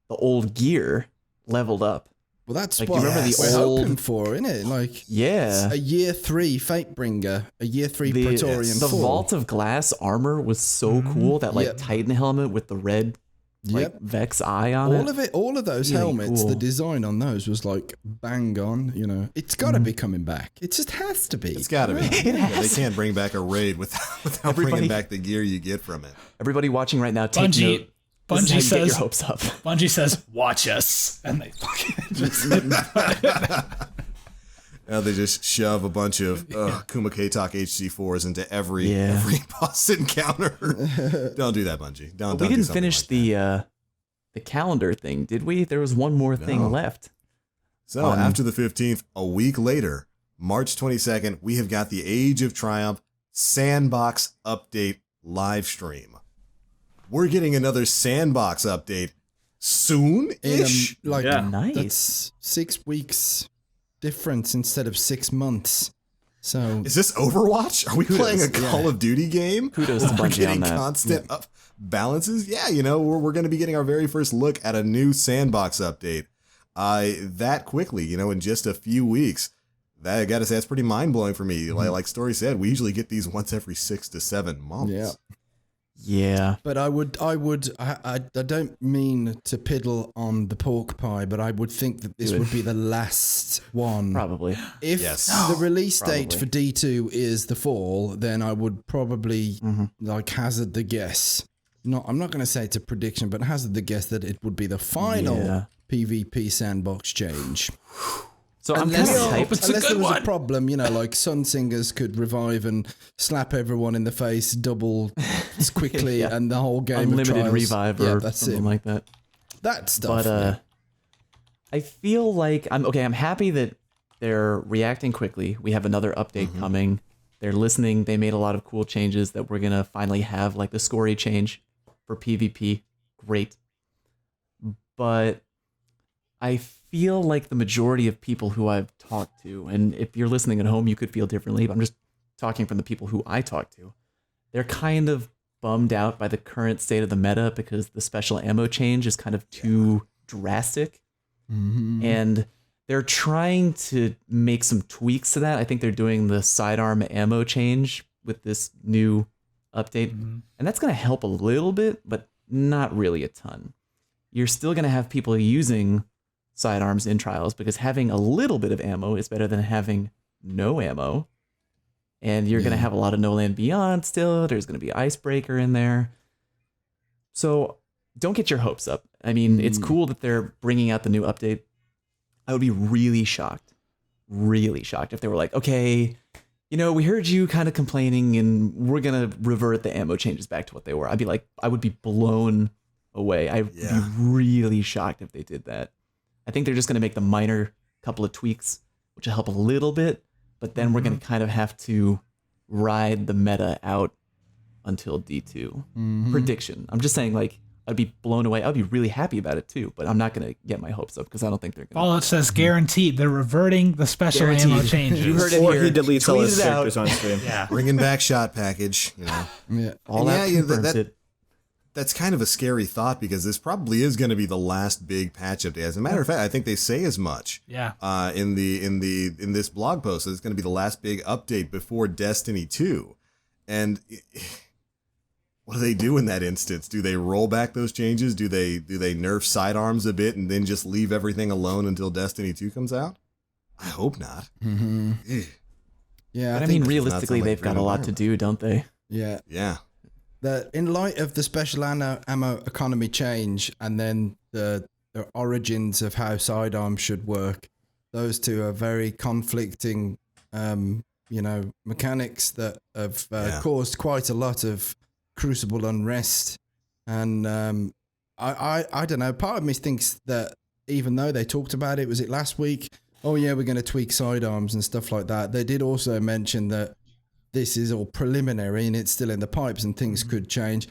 the old gear leveled up. Well, that's like, what you remember the we're old hoping for, isn't it? Like, yeah, a year 3 Fatebringer, a year 3 Praetorian the 4. Vault of Glass armor was so cool. That like Titan helmet with the red Vex eye on it. All of those really helmets, cool. The design on those was like bang on. It's got to be coming back. It just has to be. It's got to be. They can't bring back a raid without bringing back the gear you get from it. Everybody watching right now, take note. This is how you get your hopes up. Bungie says, "Watch us," and they fucking just. Now they just shove a bunch of Kumaketok HC4s into every boss encounter. Don't do that, Bungie. Don't. We didn't finish the calendar thing, did we? There was one more thing left. So after the 15th, a week later, March 22nd, we have got the Age of Triumph Sandbox update live stream. We're getting another Sandbox update soon-ish. Nice. That's 6 weeks difference instead of 6 months. So is this Overwatch? Are we playing a Call of Duty game? Kudos to Bungie on getting that. constant up balances. Yeah, we're going to be getting our very first look at a new Sandbox update. That quickly, in just a few weeks. That I gotta say, that's pretty mind blowing for me. Like Story said, we usually get these once every 6 to 7 months. Yeah. Yeah. But I don't mean to piddle on the pork pie, but I would think that this would be the last one. Probably. If the release date for D2 is the fall, then I would probably hazard the guess. I'm not going to say it's a prediction, but hazard the guess that it would be the final PvP sandbox change. So I'm kind of hyped. Unless there was a problem, like Sunsingers could revive and slap everyone in the face double as quickly, and the whole game Unlimited of trials. revive or something like that. That stuff. But I feel like I'm happy that they're reacting quickly. We have another update coming. They're listening. They made a lot of cool changes that we're gonna finally have, like the Scory change for PvP. Great. But I feel like the majority of people who I've talked to, and if you're listening at home, you could feel differently, but I'm just talking from the people who I talk to, they're kind of bummed out by the current state of the meta because the special ammo change is kind of too drastic. And they're trying to make some tweaks to that. I think they're doing the sidearm ammo change with this new update, and that's going to help a little bit, but not really a ton. You're still going to have people using sidearms in trials because having a little bit of ammo is better than having no ammo. And you're going to have a lot of No Land Beyond still. There's going to be Icebreaker in there. So don't get your hopes up. I mean, it's cool that they're bringing out the new update. I would be really shocked if they were like, okay, we heard you kind of complaining and we're going to revert the ammo changes back to what they were. I would be blown away. I'd be really shocked if they did that. I think they're just going to make the minor couple of tweaks, which will help a little bit, but then we're going to kind of have to ride the meta out until D2. Prediction. I'm just saying, I'd be blown away. I'd be really happy about it too, but I'm not going to get my hopes up because I don't think they're going to. All it says guaranteed. They're reverting the special ammo changes. You heard it Or here. he deletes all Tweet his it out. characters on stream. Bringing back shot package. All that confirms it. That's kind of a scary thought because this probably is going to be the last big patch update. As a matter of fact, I think they say as much. Yeah. In this blog post, that it's going to be the last big update before Destiny 2. And what do they do in that instance? Do they roll back those changes? Do they nerf sidearms a bit and then just leave everything alone until Destiny 2 comes out? I hope not. Yeah, But I mean, realistically, they've got a lot to do, don't they? Yeah. Yeah. That in light of the special ammo economy change and then the origins of how sidearms should work, those two are very conflicting, mechanics that have caused quite a lot of Crucible unrest, and I don't know. Part of me thinks that even though they talked about it, was it last week? Oh yeah, we're going to tweak sidearms and stuff like that. They did also mention that this is all preliminary and it's still in the pipes and things could change.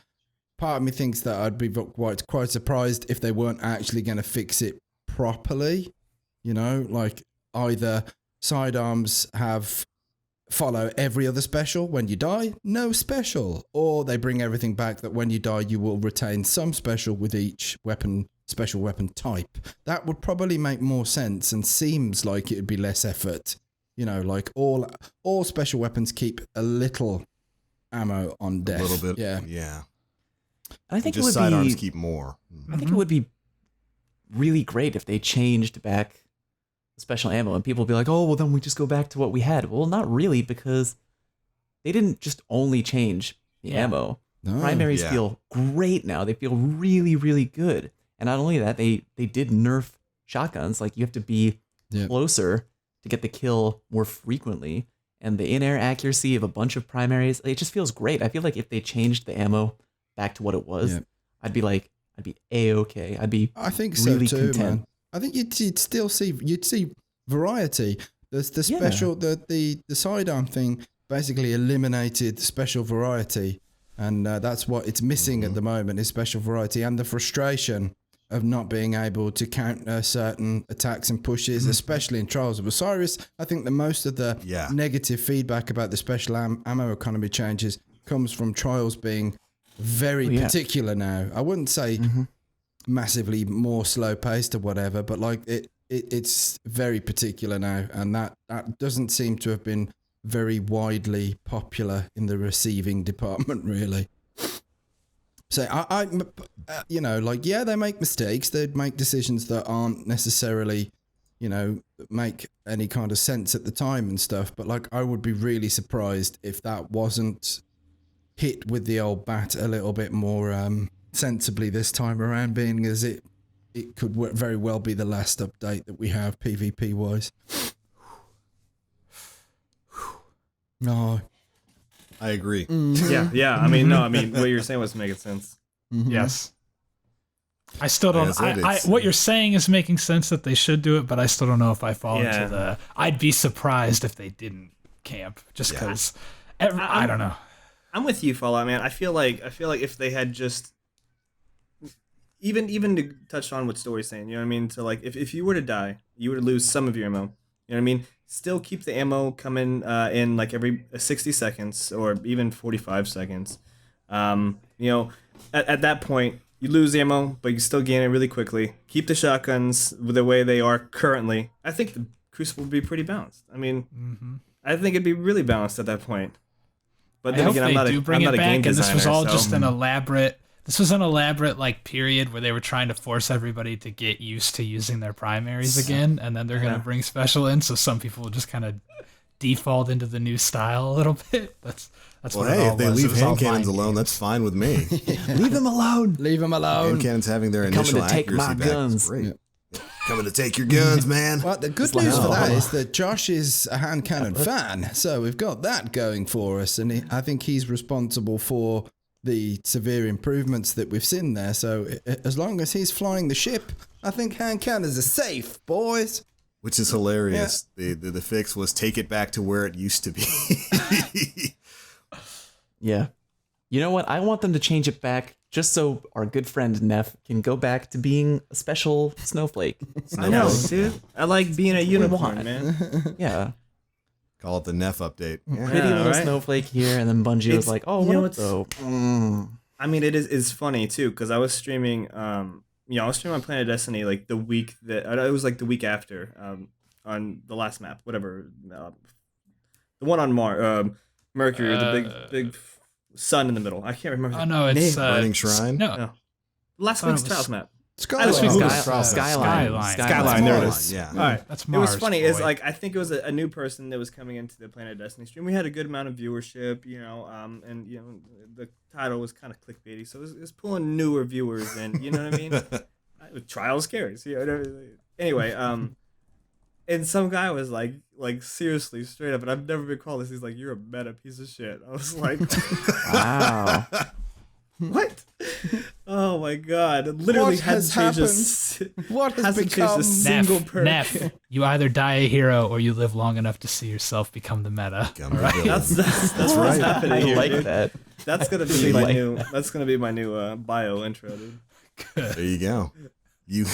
Part of me thinks that I'd be quite surprised if they weren't actually going to fix it properly. You know, like either sidearms follow every other special. When you die, no special. Or they bring everything back that when you die, you will retain some special with each special weapon type. That would probably make more sense and seems like it would be less effort. You know, like all special weapons keep a little ammo on death. A little bit. Yeah. Yeah. I think just it would sidearms be. keep more. I think it would be really great if they changed back special ammo and people would be like, oh, well, then we just go back to what we had. Well, not really, because they didn't just only change the ammo. No. Primaries feel great now. They feel really, really good. And not only that, they did nerf shotguns. Like, you have to be closer to get the kill more frequently. And the in-air accuracy of a bunch of primaries, it just feels great. I feel like if they changed the ammo back to what it was, I'd be A-okay. I think really so too, content. man. I think you'd still see variety. There's the special the sidearm thing basically eliminated special variety, and that's what it's missing at the moment is special variety and the frustration of not being able to counter certain attacks and pushes, especially in Trials of Osiris. I think that most of the negative feedback about the special ammo economy changes comes from Trials being very particular now. I wouldn't say massively more slow paced or whatever, but like it's very particular now, and that doesn't seem to have been very widely popular in the receiving department, really. So I you know, like, yeah, they make mistakes. They make decisions that aren't necessarily, you know, make any kind of sense at the time and stuff. But like, I would be really surprised if that wasn't hit with the old bat a little bit more sensibly this time around, being as it could very well be the last update that we have PvP wise. No. I agree. Yeah. I mean, what you're saying was making sense. Yes. I still don't. What you're saying is making sense that they should do it, but I still don't know if I fall into the. I'd be surprised if they didn't camp, just because. I don't know. I'm with you, Fallout, man. I feel like if they had just even to touch on what Story's saying, you know what I mean? So like, if you were to die, you were to lose some of your ammo. You know what I mean? Still keep the ammo coming in like every 60 seconds or even 45 seconds. You know, at that point, you lose the ammo, but you still gain it really quickly. Keep the shotguns the way they are currently. I think the Crucible would be pretty balanced. I mean, I think it'd be really balanced at that point. But then again, I'm not a game designer. This was all just an elaborate. This was an elaborate like period where they were trying to force everybody to get used to using their primaries again, and then they're gonna bring special in, so some people will just kind of default into the new style a little bit. That's well, what hey, it all if they was. leave hand cannons alone, that's fine with me. Leave them alone. Leave them alone. Hand cannons having their Coming initial to take accuracy my back. guns. Great. Coming to take your guns, man. Well, the good news for that is that Josh is a hand cannon fan, so we've got that going for us, and I think he's responsible for the severe improvements that we've seen there. So as long as he's flying the ship, I think hand cannons are safe, boys. Which is hilarious. The fix was take it back to where it used to be. Yeah. You know what? I want them to change it back just so our good friend Neff can go back to being a special snowflake. I know, dude. I like being a unicorn, man. Yeah. Call it the Neff update. Pretty little snowflake here, and then Bungie was like, "Oh, what though?" I mean, it's funny too because I was streaming. I was streaming on Planet Destiny like the week that it was like the week after on the last map, whatever, the one on Mercury, the big sun in the middle. I can't remember. Oh no, it's Burning Shrine. No. Last week's Trials map. Skyline. Skyline. There it is. Yeah. All right. That's It Mars. was funny. boy. It's like I think it was a new person that was coming into the Planet Destiny stream. We had a good amount of viewership, and the title was kind of clickbaity, so it was pulling newer viewers in. You know what I mean? Trials cares. Anyway, and some guy was like seriously straight up, and I've never been called this. He's like, "You're a meta piece of shit." I was like, Wow. What? Oh my god! It literally What has has changed What has hasn't changed become? a single perk. Neff, you either die a hero or you live long enough to see yourself become the meta. That's what's right. happening I here, like dude. that. That's gonna be my new. That's gonna be my new bio intro, dude. There you go. You,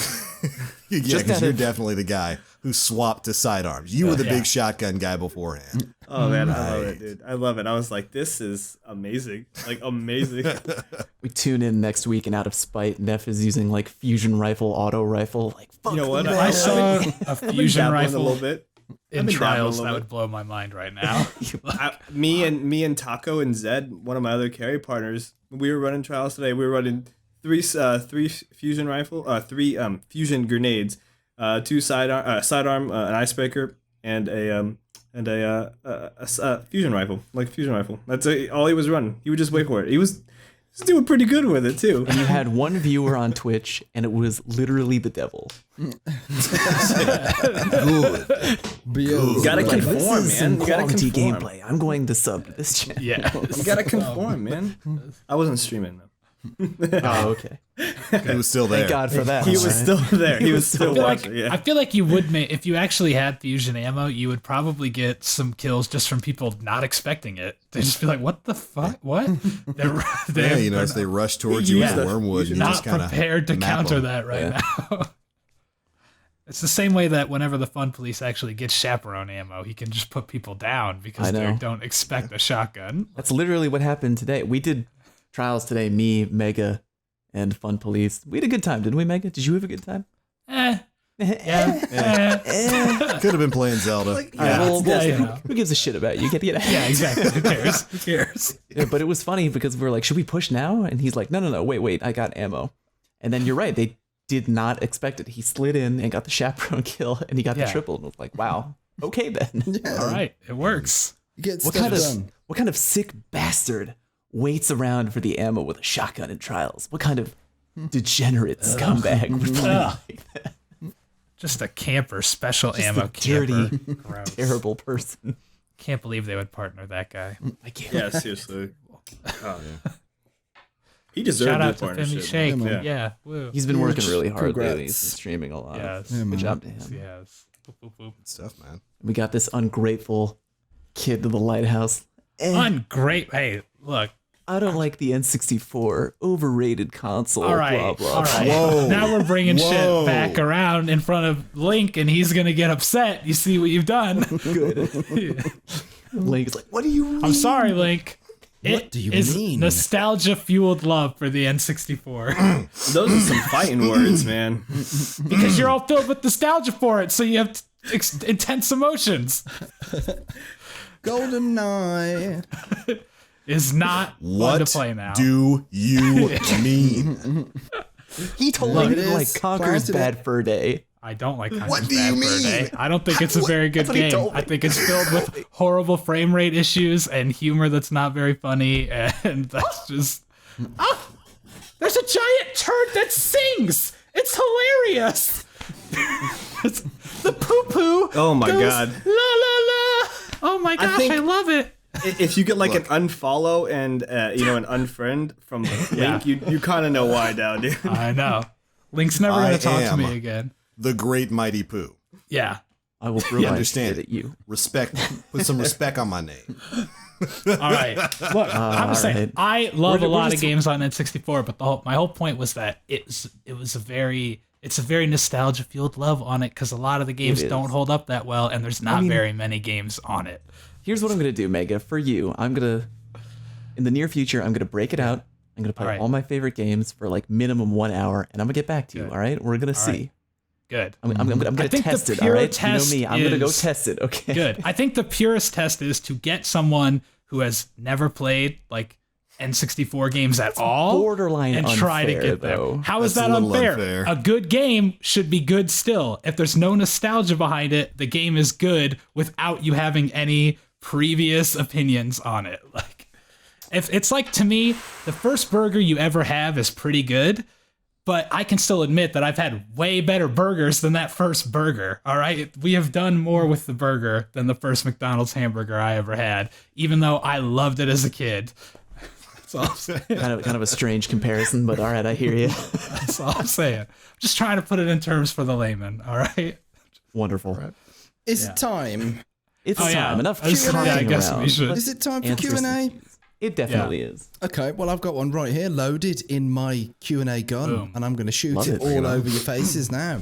yeah, Just because out you're of- definitely the guy who swapped to sidearms. You were the Yeah. big shotgun guy beforehand. Oh man, I love Right. it, dude. I love it. I was like, this is amazing. Like amazing. We tune in next week, and out of spite, Neff is using like fusion rifle, auto rifle. Like, fuck You know what? them. I saw a I've been fusion dabbling a rifle little bit. in been dabbling a trials little that bit. would blow my mind right now. Me and Taco and Zed, one of my other carry partners, we were running trials today. We were running three fusion rifle, three fusion grenades, two sidearm, an icebreaker, and a fusion rifle, like a fusion rifle. That's all he was running. He would just wait for it. He was doing pretty good with it too. And you had one viewer on Twitch, and it was literally the devil. Good. Beals. You gotta Like, this conform, is man. some You gotta quality conform. gameplay. I'm going to sub to this channel. Yeah. You gotta conform, man. I wasn't streaming though. Oh, okay. He was still there. Thank God for that. He was Alright. still there. He was still I feel watching. like, Yeah. I feel like you would make, if you actually had fusion ammo, you would probably get some kills just from people not expecting it. They just be like, "What the fuck? What?" They're, Yeah, you know, as they rush towards you Yeah. with wormwood, you not just kind of prepared to counter that right now. It's the same way that whenever the fun police actually gets chaperone ammo, he can just put people down because I they know. don't expect a shotgun. That's literally what happened today. We did trials today, me, Mega, and Fun Police. We had a good time, didn't we, Mega? Did you have a good time? Yeah. could have been playing Zelda. All right, well, yeah, you know. who gives a shit about you? Get out. Yeah, exactly. Who cares? Who cares? Yeah, but it was funny because we were like, should we push now? And he's like, no, wait, I got ammo. And then you're right, they did not expect it. He slid in and got the chaperone kill, and he got the Yeah. triple. And was like, wow, okay then. All right, it works. Get What stuff kind of done. what kind of sick bastard waits around for the ammo with a shotgun in trials? What kind of degenerate scumbag would play like that? Just a camper, special Just ammo a dirty, camper. Gross. terrible person. Can't believe they would partner that guy. I can't. Yeah, seriously. Oh, yeah. He deserved Shout the out to partnership. Femi Shake. man. Yeah. Woo. He's been working really hard Congrats. lately. He's been streaming a lot. Yes. Yeah, man. Good job to him. Yes. Boop, boop, boop. Good stuff, man. We got this ungrateful kid to the lighthouse. Ungreat. Hey, look. I don't like the N64. Overrated console. All right. Blah blah. All right. Whoa. Now we're bringing Whoa. shit back around in front of Link, and he's gonna get upset. You see what you've done? Good. Link's like, what do you mean? I'm sorry, Link. What do you is mean? nostalgia fueled love for the N64 Those are some fighting words, man. because you're all filled with nostalgia for it, so you have intense emotions. Golden Eye. Is not fun What to play now. do you mean? He told Look, me it to like is. Conquer's Planted Bad Fur Day. I don't like Conker's What do Bad you Fur Day. mean? I don't think it's a very good That's what he game. told me. I think it's filled with horrible frame rate issues and humor that's not very funny, and that's just. Oh, there's a giant turd that sings. It's hilarious. It's the poo poo. Oh my goes, God. La la la. Oh my gosh, think- I love it. If you get like Look. an unfollow and an unfriend from Yeah. Link, you kind of know why now, dude. I know. Link's never I gonna talk to am. me again. The Great Mighty Pooh. Yeah. I will throw my understand. shit at you. Respect. Put some respect on my name. All right. Look, I'm all saying right. I love We're a lot just- of games on N64, but my whole point was that it's a very nostalgia fueled love on it because a lot of the games is. don't hold up that well, and there's not mean- very many games on it. Here's what I'm gonna do, Mega. For you, I'm gonna in the near future, I'm gonna break it out. I'm gonna play All right. all my favorite games for like minimum 1 hour, and I'm gonna get back to you. Good. All right, we're gonna see. right. Good. I'm gonna think the test it. All pure right, test you know me. I'm gonna go is- test it. Okay. Good. I think the purest test is to get someone who has never played like N64 games at all Borderline and try to unfair, get there. though. How is That's a that little unfair? unfair. A good game should be good still. If there's no nostalgia behind it, the game is good without you having any previous opinions on it. Like if it's like to me, the first burger you ever have is pretty good, but I can still admit that I've had way better burgers than that first burger. All right. We have done more with the burger than the first McDonald's hamburger I ever had, even though I loved it as a kid. That's all I'm saying. Kind of a strange comparison, but all right, I hear you. That's all I'm saying. I'm just trying to put it in terms for the layman. All right. Wonderful. Is it time? It's Oh, time. yeah. Enough I guess talking we around. should. Is it time for Answer some Q&A? questions. It definitely is. Okay, well, I've got one right here loaded in my Q&A gun, Boom. and I'm going to shoot Love it it. all over your faces now.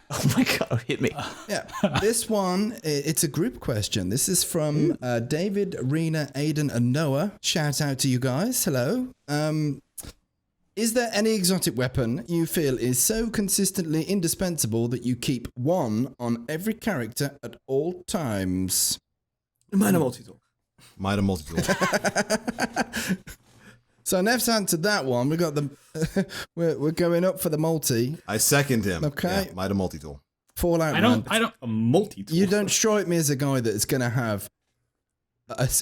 Oh my god, hit me. Yeah, this one, it's a group question. This is from David, Rena, Aiden, and Noah. Shout out to you guys. Hello. Is there any exotic weapon you feel is so consistently indispensable that you keep one on every character at all times? Minor multi-tool. Might have multi-tool. So Neff's answered that one. We got the we're going up for the multi. I second him. Okay. Yeah, might have multi-tool. Fallout. I Man. don't. A multi-tool. You don't strike me as a guy that is going to have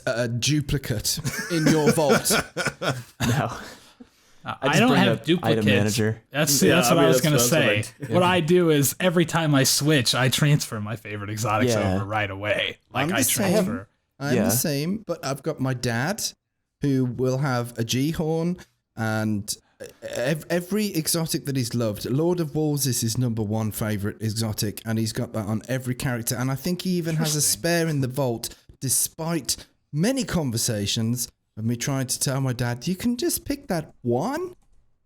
a duplicate in your vault. No. I just don't bring have up duplicates. item manager. That's Yeah, what I mean, I was that's gonna what say. I What I do is every time I switch, I transfer my favorite exotics Yeah. over right away. Like I'm I the same. transfer. I'm Yeah. the same, but I've got my dad who will have a G-horn and every exotic that he's loved. Lord of Wolves is his number one favorite exotic, and he's got that on every character. And I think he even has a spare in the vault, despite many conversations of me trying to tell my dad, you can just pick that one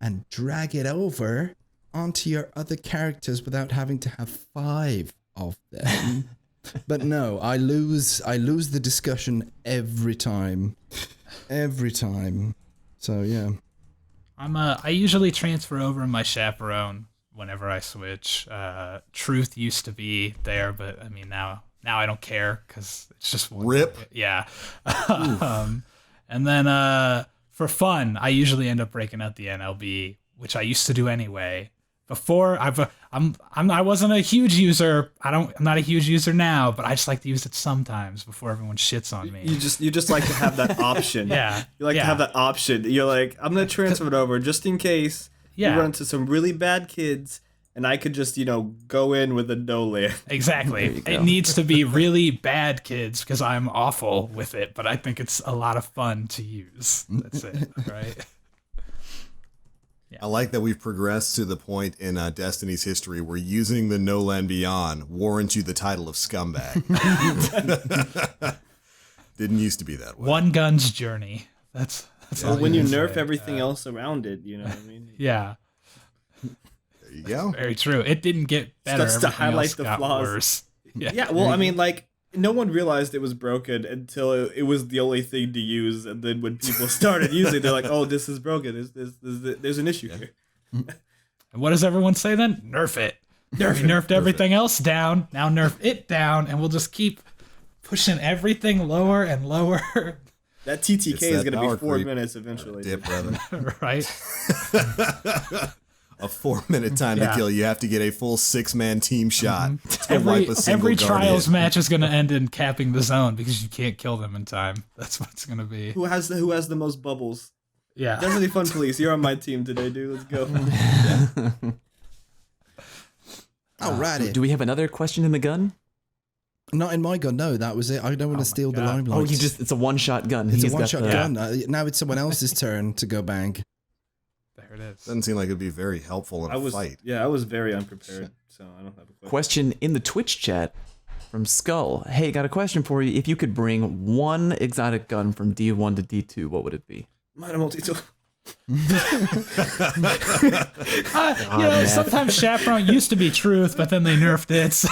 and drag it over onto your other characters without having to have 5 of them. But no, I lose the discussion every time. Every time. So yeah. I usually transfer over my chaperone whenever I switch. Truth used to be there, but I mean now I don't care because it's just one. Rip. Yeah. And then for fun, I usually end up breaking out the NLB, which I used to do anyway. Before I wasn't a huge user. I'm not a huge user now, but I just like to use it sometimes before everyone shits on me. You just like to have that option. Yeah. You like to have that option. You're like, I'm gonna transfer it over just in case Yeah. you run into some really bad kids, and I could just go in with a no land. Exactly. There you go. It needs to be really bad kids because I'm awful with it, but I think it's a lot of fun to use. That's it, right? I like that we've progressed to the point in Destiny's history where using the No Land Beyond warrants you the title of scumbag. Didn't used to be that way. One gun's journey. That's Well, all when you can nerf say. everything else around it, you know what I mean? Yeah, There you go. very true. It didn't get better. Starts to Everything highlight else the got flaws. worse. Yeah, well, I mean, like, no one realized it was broken until it was the only thing to use, and then when people started using it, they're like, oh, this is broken. There's an issue here. And what does everyone say then? Nerf it. We nerfed everything else down. Now nerf it down, and we'll just keep pushing everything lower and lower. That TTK It's is that going to be power 4 creep. minutes eventually. Dip, brother. Right? A 4-minute time Yeah. to kill. You have to get a full 6-man team shot to wipe a single Every guard trials in. match is going to end in capping the zone because you can't kill them in time. That's what it's going to be. Who has the most bubbles? Yeah. Definitely Fun Police. You're on my team today, dude. Let's go. Alrighty. Do we have another question in the gun? Not in my gun, no, that was it. I don't want to steal the God. limelight. Oh, it's a one-shot gun. It's He's a got one-shot the- gun. Now it's someone else's turn to go bang. There it is. Doesn't seem like it'd be very helpful in a fight. I was very unprepared, so I don't have a Question question. in the Twitch chat from Skull. Hey, got a question for you. If you could bring one exotic gun from D1 to D2, what would it be? Minor multi-tool. man. Sometimes chaperone used to be truth, but then they nerfed it. So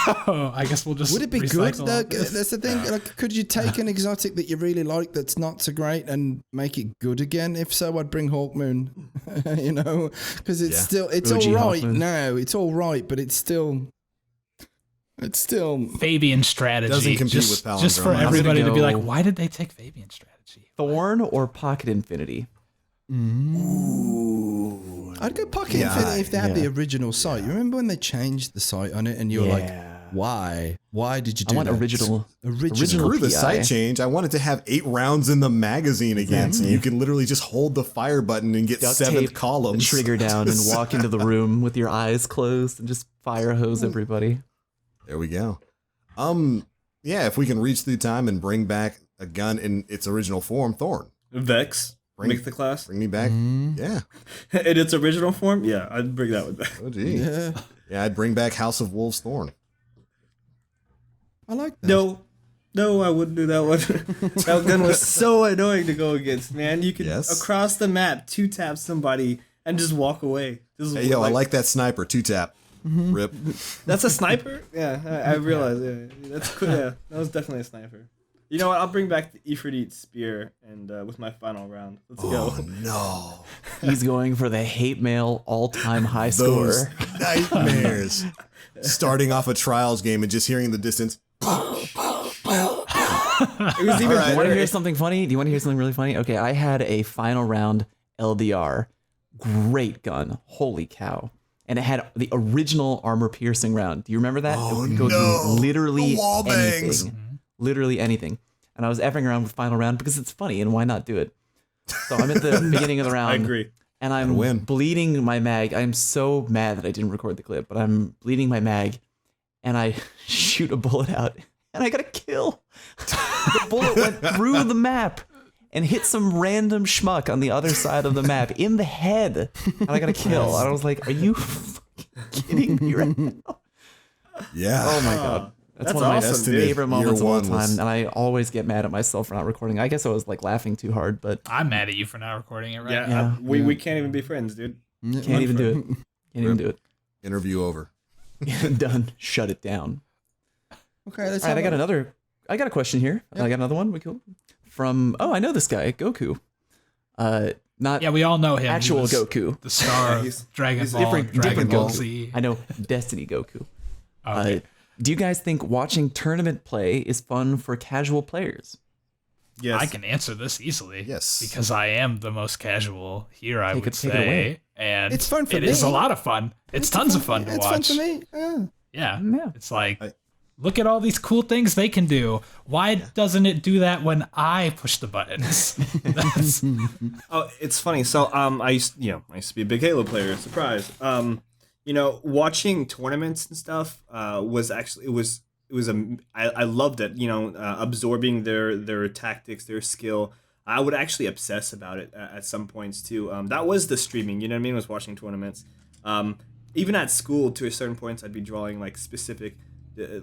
I guess we'll just. Would it be good? recycle Though? all this. That's the thing. Like, could you take an exotic that you really like that's not so great and make it good again? If so, I'd bring Hawkmoon. You know, because it's still it's OG all right Hawkmoon. now. It's all right, but it's still. Fabian strategy. Doesn't compete just, with just for Palindrome. everybody to be like, go- why did they take Fabian strategy? Thorn or Pocket Infinity? I'd go Pocket Yeah, Infinity if they had yeah. the original site. You remember when they changed the site on it, and you were like, Yeah. "Why? Why did you I do want that?" original. Screw the PI. site change. I wanted to have 8 rounds in the magazine again, so you can literally just hold the fire button and get Duct 7 tape columns. the trigger down and walk into the room with your eyes closed and just fire hose everybody. There we go. Yeah, if we can reach through time and bring back a gun in its original form, Thorn. Vex. Make the class Bring me back. Yeah. in its original form. Yeah, I'd bring that one back. Oh, gee. Yeah, Yeah, I'd bring back House of Wolves Thorn. I like that. No, I wouldn't do that one. That gun was so annoying to go against, man. You could across the map 2-tap somebody and just walk away. Hey, yo, I like that sniper. 2-tap. Rip. That's a sniper? Yeah, I realize. Yeah, that's cool. Yeah, that was definitely a sniper. You know what? I'll bring back the Ifrit spear and with my final round. Let's go. Oh, no. He's going for the hate mail all-time high Those score. nightmares. Starting off a trials game and just hearing the distance. It was even Do you want to better. hear something funny? Do you want to hear something really funny? Okay, I had a final round LDR. Great gun. Holy cow. And it had the original armor piercing round. Do you remember that? Oh, It would go no. through literally The wall bangs. anything. Literally anything. And I was effing around with final round because it's funny and why not do it? So I'm at the beginning of the round. I agree. And I'm win. bleeding my mag. I'm so mad that I didn't record the clip, but I'm bleeding my mag. And I shoot a bullet out. And I got a kill. The bullet went through the map and hit some random schmuck on the other side of the map in the head. And I got a kill. And I was like, are you fucking kidding me right now? Yeah. Oh my God. That's one of my awesome, favorite moments of all Year one time. was- And I always get mad at myself for not recording. I guess I was like laughing too hard, but I'm mad at you for not recording it right Yeah, Yeah. we can't even be friends, dude. can't even do it. Can't even do it. Interview over. Done. Shut it down. Okay, let's All right, I got a question here. I got another one. We cool. From I know this guy, Goku. Not Yeah, we all know him. He actual was Goku. the star he's- of Dragon he's Ball, different Dragon Ball Goku. Z. I know Destiny Goku. Okay. Do you guys think watching tournament play is fun for casual players? Yes. I can answer this easily. Yes. Because I am the most casual here, I Take would it say. away. And It's fun for It is me. a lot of fun. It's tons of fun to It's watch. fun for me. Yeah. Yeah. Yeah. It's like, I- look at all these cool things they can do. Why doesn't it do that when I push the buttons? That's, Oh, it's funny. So, I used to be a big Halo player. Surprise. Watching tournaments and stuff was actually I loved it. Absorbing their tactics, their skill. I would actually obsess about it at some points too. That was the streaming. You know what I mean? Was watching tournaments. Even at school, to a certain points, I'd be drawing like specific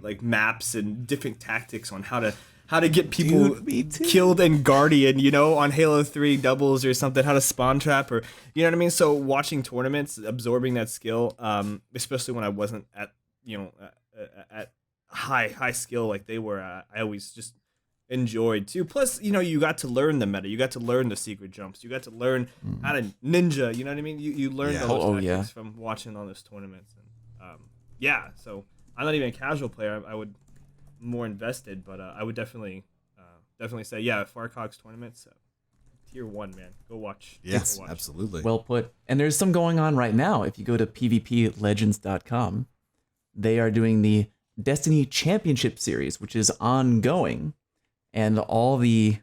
like maps and different tactics on how to get people Dude, me too. killed in Guardian, on Halo 3 doubles or something, how to spawn trap or you know what I mean? So watching tournaments, absorbing that skill, especially when I wasn't at at high skill like they were, I always just enjoyed too. Plus, you got to learn the meta, you got to learn the secret jumps, you got to learn how to ninja, you know what I mean? You learned Yeah. all those Oh, tactics from watching all those tournaments. And so I'm not even a casual player. I would more invested, but I would definitely say, Farcock's tournaments, tier 1, man. Go watch. Yes, Go watch. absolutely. Well put. And there's some going on right now. If you go to pvplegends.com, they are doing the Destiny Championship Series, which is ongoing. And all the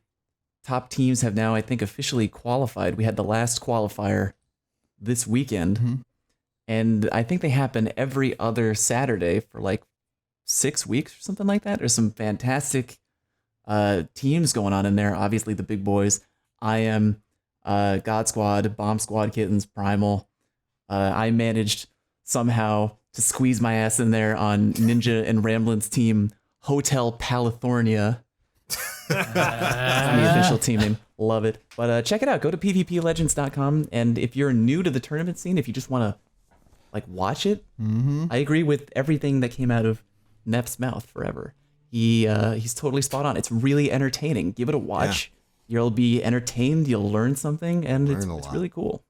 top teams have now, I think, officially qualified. We had the last qualifier this weekend. And I think they happen every other Saturday for like 6 weeks or something like that. There's some fantastic teams going on in there. Obviously, the big boys. I am God Squad, Bomb Squad Kittens, Primal. I managed somehow to squeeze my ass in there on Ninja and Ramblin's team, Hotel California. That's the official team name. Love it. But check it out. Go to pvplegends.com. And if you're new to the tournament scene, if you just want to watch it, I agree with everything that came out of Neff's mouth forever. He's totally spot on. It's really entertaining. Give it a watch. You'll be entertained. You'll learn something, and it's Learn a lot. really cool.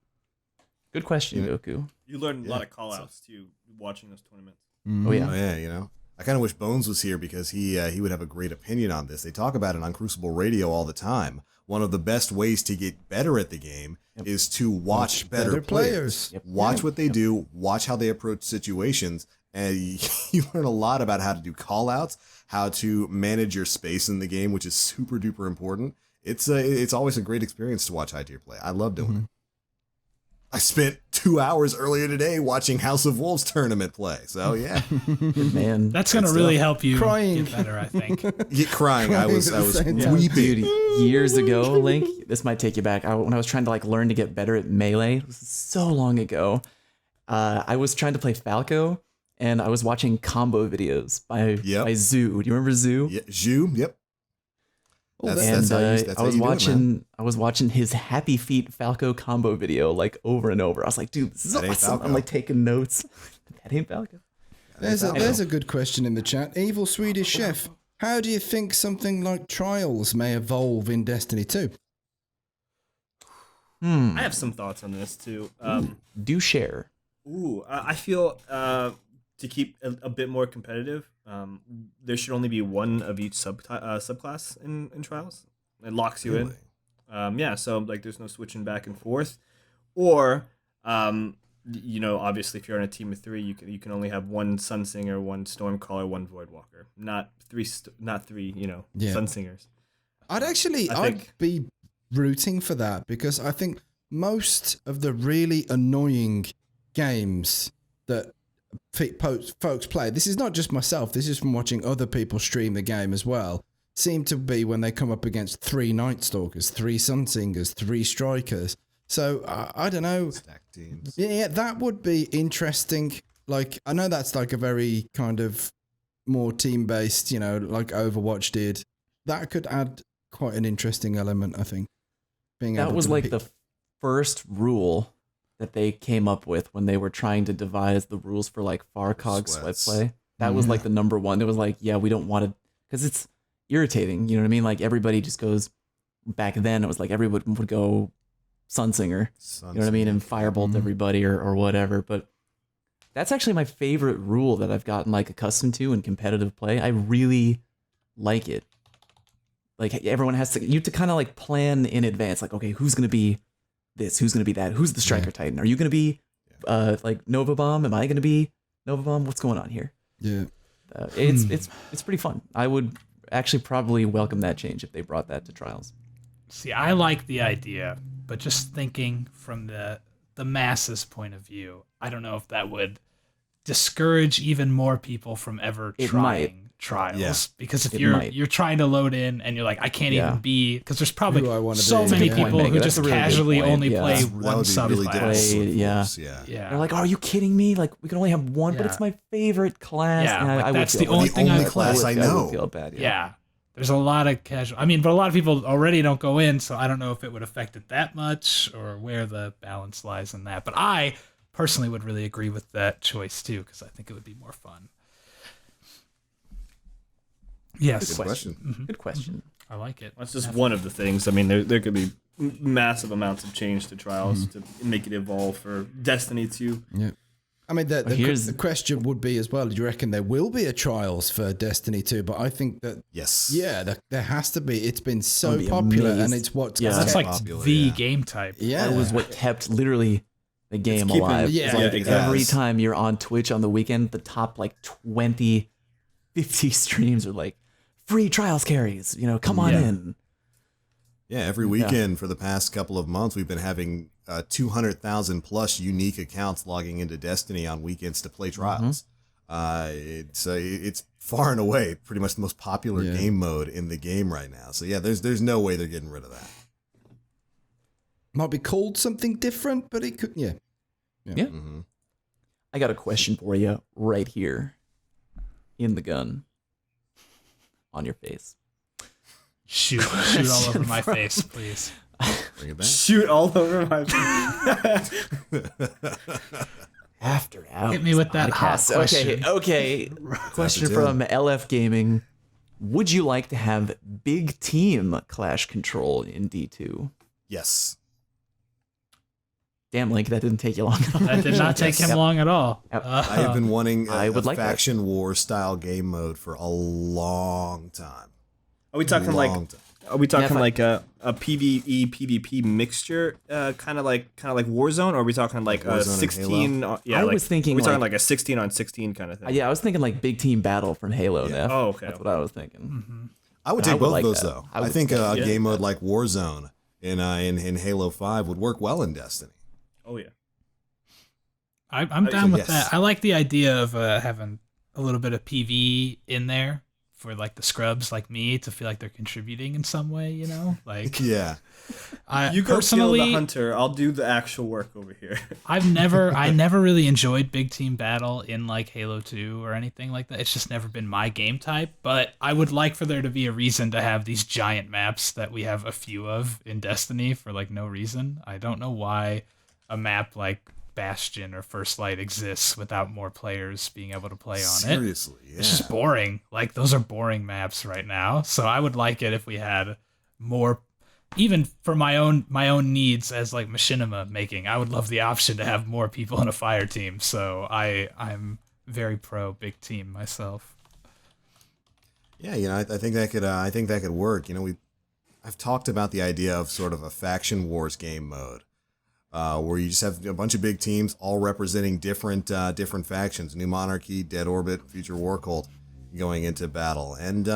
Good question, Goku. You learn a lot of call outs too watching those tournaments. Oh yeah. Oh yeah, I kind of wish Bones was here because he would have a great opinion on this. They talk about it on Crucible Radio all the time. One of the best ways to get better at the game is to watch better players. Yep. Watch what they do, watch how they approach situations, and you learn a lot about how to do call outs, how to manage your space in the game, which is super duper important. It's always a great experience to watch high tier play. I love doing it. I spent 2 hours earlier today watching House of Wolves tournament play. So yeah, Man, That's gonna Good really stuff. help you Crying. get better, I think. get crying. I was at the same time. weeping. dude, years ago, Link, this might take you back. When I was trying to like learn to get better at melee, it was so long ago. I was trying to play Falco, and I was watching combo videos by Zoo. Do you remember Zoo? Yeah, Zhu. Yep. And how you I was do it, man. watching his Happy Feet Falco combo video like over and over. I was like, dude, this is That ain't awesome. Falco. I'm like taking notes. That ain't Falco. There's a good question in the chat. Evil Swedish Chef, how do you think something like Trials may evolve in Destiny 2? I have some thoughts on this too. Do share. I feel to keep a bit more competitive, there should only be one of each subclass in Trials. It locks you Really? in. Yeah, so like there's no switching back and forth, or obviously if you're on a team of 3, you can only have one Sunsinger, one Stormcaller, one Voidwalker, not three, Yeah. Sunsingers. I'd be rooting for that because I think most of the really annoying games that folks play, this is not just myself, this is from watching other people stream the game as well, seem to be when they come up against 3 Night Stalkers, 3 Sunsingers, 3 Strikers. So I don't know. Stack teams. Yeah, that would be interesting. Like, I know that's like a very kind of more team-based, like Overwatch did. That could add quite an interesting element, I think. That was like the first rule that they came up with when they were trying to devise the rules for like Farcog sweat Sweats. play. That was like the number one. It was like, yeah, we don't want to, because it's irritating. You know what I mean? Like everybody just goes, back then it was like everybody would go Sunsinger, you know what I mean? And firebolt everybody or whatever. But that's actually my favorite rule that I've gotten like accustomed to in competitive play. I really like it. Like everyone has to, you have to kind of like plan in advance. Like, okay, who's going to be this? Who's going to be that? Who's the Striker Titan? Are you going to be like Nova Bomb? Am I going to be Nova Bomb? What's going on here? Yeah. It's pretty fun. I would actually probably welcome that change if they brought that to Trials. See, I like the idea, but just thinking from the masses point of view, I don't know if that would discourage even more people from ever trying Trials. Yeah. Because if It you're might. trying to load in and you're like, I can't Yeah. even be, because there's probably Who I wanna so be. many That's a good people point, who Megan. just That's a really good casually point. only Yeah. play That would one be really subclass. difficult. Yeah. Yeah. They're like, are you kidding me? Like, we can only have one, but Yeah. it's my favorite class. Yeah, And like, I would that's feel the only bad. thing I only play. class I would know. feel bad. Yeah. There's a lot of casual. I mean, but a lot of people already don't go in, so I don't know if it would affect it that much or where the balance lies in that. But I personally would really agree with that choice too, because I think it would be more fun. Yes, Good question. Good question. I like it. That's just one of the things. I mean, there could be massive amounts of change to Trials to make it evolve for Destiny 2. Yeah. I mean, here's- the question would be as well, do you reckon there will be a Trials for Destiny 2? But I think that, Yes. yeah, there has to be. It's been so That'd be popular and amazing. it's what's Yeah. That's like popular, the yeah. game type. yeah. That was what kept literally the game keeping- alive. yeah, It's like exactly. every time you're on Twitch on the weekend, the top like 20, 50 streams are like free Trials carries. Come on Yeah. in. Yeah, every weekend for the past couple of months, we've been having 200,000 plus unique accounts logging into Destiny on weekends to play Trials. It's far and away pretty much the most popular Yeah. game mode in the game right now. So yeah, there's no way they're getting rid of that. Might be called something different, but it could, yeah. Yeah. I got a question for you right here in the gun on your face. Shoot all over my face, please. Bring it back. Shoot all over my After hours. Hit me with that hot podcast. question. Okay. Question After 10. from LF Gaming. Would you like to have big team clash control in D2? Yes. Damn, Link, that didn't take you long enough. That did not take him Yep. long at all. Yep. I have been wanting I would like that. faction war style game mode for a long time. Are we talking like? Long time. Are we talking Yeah, if I- like a PVE PvP mixture, kind of like Warzone, or are we talking like Warzone a and 16? Yeah, I like, was thinking are we talking like- like a 16 on 16 kind of thing. Yeah, I was thinking like big team battle from Halo. Yeah. Neff. Oh, okay. That's what I was thinking. I would I take would both like of those that. though. I I would think take a game mode like Warzone in Halo 5 would work well in Destiny. Oh yeah. I'm down with that. I like the idea of having a little bit of PV in there for like the scrubs like me to feel like they're contributing in some way, you know? Like Yeah. You go personally, kill the hunter. I'll do the actual work over here. I never really enjoyed big team battle in like Halo 2 or anything like that. It's just never been my game type, but I would like for there to be a reason to have these giant maps that we have a few of in Destiny for like no reason. I don't know why a map like Bastion or First Light exists without more players being able to play on it. Seriously, yeah. It's just boring. Like those are boring maps right now. So I would like it if we had more, even for my own needs as like machinima making. I would love the option to have more people in a fire team. So I'm very pro big team myself. Yeah, I think that could work. I've talked about the idea of sort of a faction wars game mode. Where you just have a bunch of big teams all representing different factions: New Monarchy, Dead Orbit, Future War Cult, going into battle, and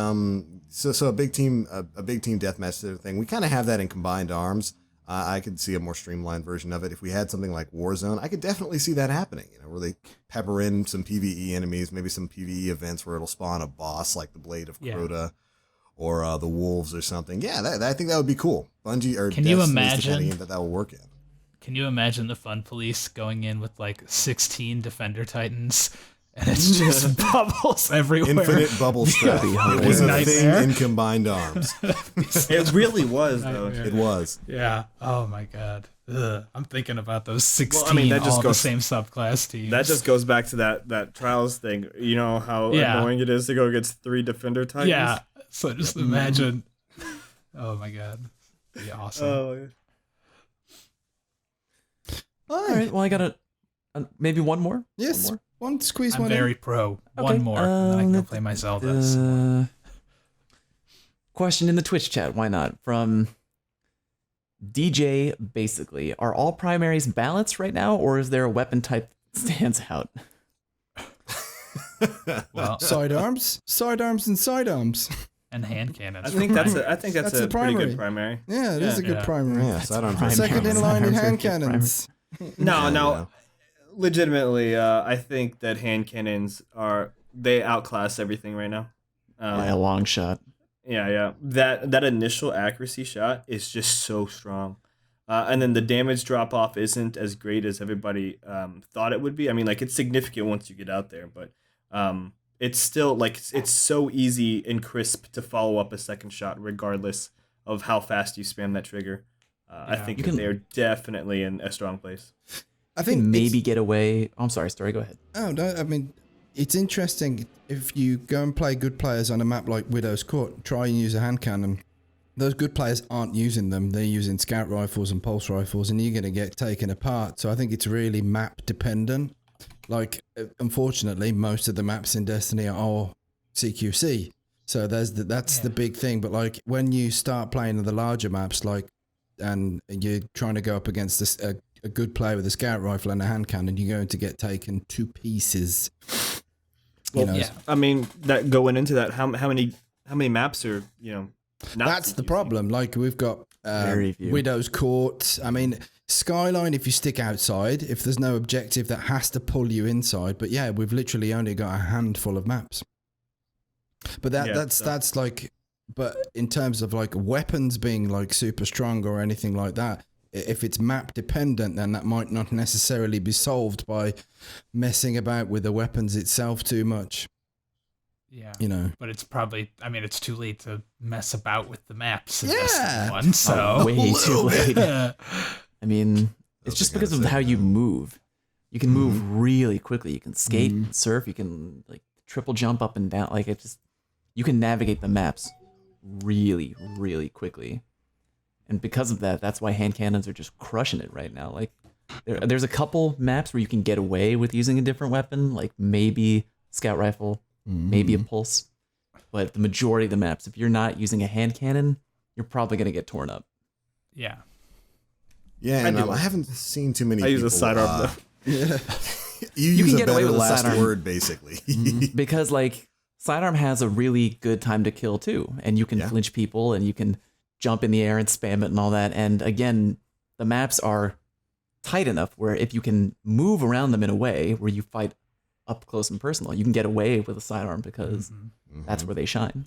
so a big team deathmatch sort of thing. We kind of have that in Combined Arms. I could see a more streamlined version of it if we had something like Warzone. I could definitely see that happening. Where they pepper in some PvE enemies, maybe some PvE events where it'll spawn a boss like the Blade of Crota. Or the Wolves or something. Yeah, I think that would be cool. Bungie or can you imagine the kind of game that will work in? Can you imagine the Fun Police going in with like 16 Defender Titans and it's just bubbles everywhere? Infinite bubble strap. It was a thing in Combined Arms. It really was, though. It was. Yeah. Oh my God. Ugh. I'm thinking about those 16 that just all goes, the same subclass teams. That just goes back to that Trials thing. You know how annoying it is to go against 3 Defender Titans? Yeah. So just imagine. Oh my God. It'd be awesome. Oh, All right. Well, I got maybe one more. Yes, one squeeze I'm one very in. pro. Okay, One more, and then I can go play my Zeldas. Question in the Twitch chat. Why not? From DJ. Basically, are all primaries balanced right now, or is there a weapon type that stands out? Well, Sidearms, and sidearms. and hand cannons. I think that's a pretty good primary. Yeah, it is a good primary. Yeah, sidearms. primary. Second in line in Sidearms are hand good primary. cannons. No. Legitimately, I think that hand cannons they outclass everything right now. By a long shot. Yeah. That initial accuracy shot is just so strong. And then the damage drop off isn't as great as everybody thought it would be. I mean, like, it's significant once you get out there, but it's still like it's so easy and crisp to follow up a second shot, regardless of how fast you spam that trigger. I think that they're definitely in a strong place. I think maybe get away. Oh, I'm sorry, Story. Go ahead. Oh no, I mean, it's interesting if you go and play good players on a map like Widow's Court. Try and use a hand cannon. Those good players aren't using them. They're using scout rifles and pulse rifles, and you're going to get taken apart. So I think it's really map dependent. Like, unfortunately, most of the maps in Destiny are CQC. So that's the big thing. But like when you start playing the larger maps, like, and you're trying to go up against a good player with a scout rifle and a hand cannon, you're going to get taken to pieces. I mean, that going into that, how many maps are not that's CQC? the problem. Like, we've got Very few. Widow's Court. I mean, Skyline, if you stick outside, if there's no objective that has to pull you inside. But yeah, we've literally only got a handful of maps. But that's like, but in terms of like weapons being like super strong or anything like that, if it's map dependent, then that might not necessarily be solved by messing about with the weapons itself too much. Yeah, but it's probably, I mean, it's too late to mess about with the maps in Yeah. Destiny 1, so Way too late. Yeah. I mean, it's just because of how you move. You can move really quickly. You can skate, surf. You can like triple jump up and down. Like, you can navigate the maps really, really quickly. And because of that, that's why hand cannons are just crushing it right now. Like, there's a couple maps where you can get away with using a different weapon, like maybe scout rifle, maybe a pulse. But the majority of the maps, if you're not using a hand cannon, you're probably going to get torn up. Yeah. Yeah, and I haven't seen too many. I use a people, sidearm though. Yeah. You can use a get away better with a last sidearm. word, basically. Because like sidearm has a really good time to kill too, and you can flinch people and you can jump in the air and spam it and all that. And again, the maps are tight enough where if you can move around them in a way where you fight up close and personal, you can get away with a sidearm because that's where they shine.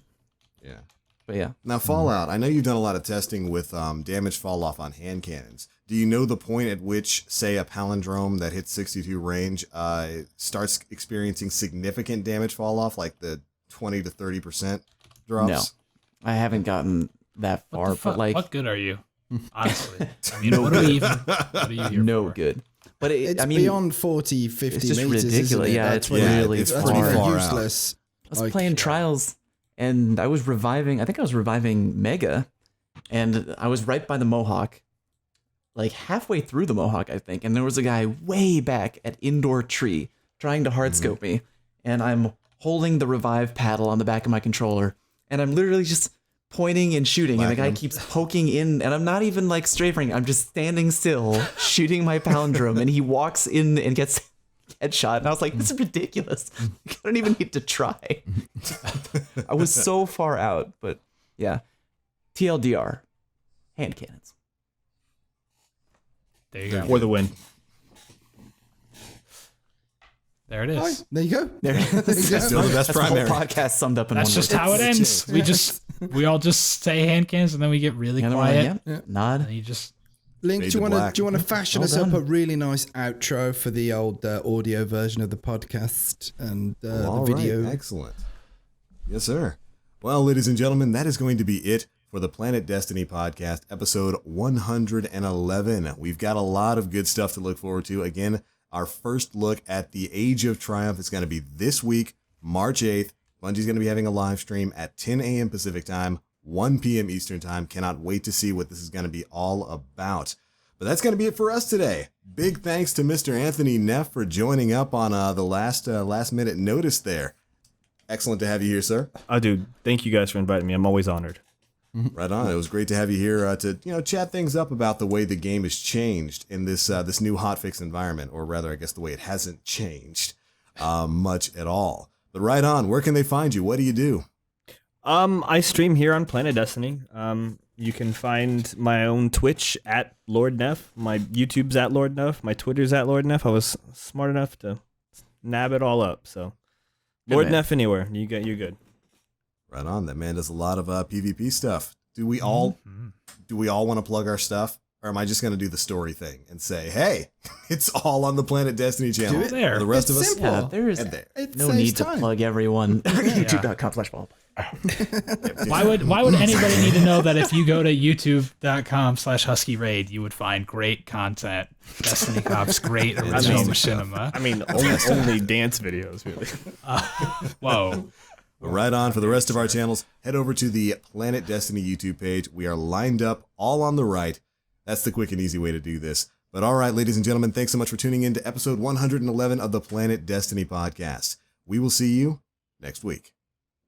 Yeah. But yeah. Now, Fallout, I know you've done a lot of testing with damage fall off on hand cannons. Do you know the point at which, say, a palindrome that hits 62 range starts experiencing significant damage fall off, like the 20 to 30% drops? No, I haven't gotten that far, but like, what good are you? Honestly, I mean, what are you here no for? good. But It's I mean, beyond 40, 50 it's just meters, ridiculous. isn't it? Yeah, That's it's where- really it's that's pretty where far out. useless. I was playing Trials, and I was reviving. I think I was reviving Mega, and I was right by the Mohawk, like halfway through the Mohawk, I think. And there was a guy way back at Indoor Tree trying to hardscope me, and I'm holding the revive paddle on the back of my controller, and I'm literally just pointing and shooting, and the guy keeps poking in, and I'm not even like strafing. I'm just standing still, shooting my palindrome, and he walks in and gets headshot. And I was like, this is ridiculous. I don't even need to try. I was so far out, but yeah. TLDR, hand cannons. There you go. For the win. There it is. There you go. There, Still the best that's the whole primary. podcast summed up in That's one just word. how it ends. We all just say hand cannons and then we get really And then we're quiet. like, yeah, nod. And you just Link, Fade do you to want to black. fashion Well us up done. a really nice outro for the old audio version of the podcast and All the right, video? excellent. Yes, sir. Well, ladies and gentlemen, that is going to be it for the Planet Destiny podcast, episode 111. We've got a lot of good stuff to look forward to. Again, our first look at the Age of Triumph is going to be this week, March 8th. Bungie's going to be having a live stream at 10 a.m. Pacific time, 1 p.m. Eastern time. Cannot wait to see what this is going to be all about. But that's going to be it for us today. Big thanks to Mr. Anthony Neff for joining up on the last minute notice there. Excellent to have you here, sir. Oh, dude, thank you guys for inviting me. I'm always honored. Right on. It was great to have you here to chat things up about the way the game has changed in this new hotfix environment, or rather, I guess the way it hasn't changed much at all. But right on. Where can they find you? What do you do? I stream here on Planet Destiny. You can find my own Twitch at Lord Neff. My YouTube's at Lord Neff. My Twitter's at Lord Neff. I was smart enough to nab it all up. So Lord man. Neff anywhere. You're good. Right on. That man does a lot of PvP stuff. Do we all want to plug our stuff? Or am I just going to do the story thing and say, hey, it's all on the Planet Destiny channel? Do it. There. For the rest It's of us? simple. Yeah, there is And there. It no saves need to time. plug everyone. YouTube.com/ball. why would anybody need to know that if you go to youtube.com/huskyraid, you would find great content, Destiny Cop's great original machinima. I mean, only dance videos, really. Whoa. Right on. For the rest of our channels, head over to the Planet Destiny YouTube page. We are lined up all on the right. That's the quick and easy way to do this. But all right, ladies and gentlemen, thanks so much for tuning in to episode 111 of the Planet Destiny podcast. We will see you next week.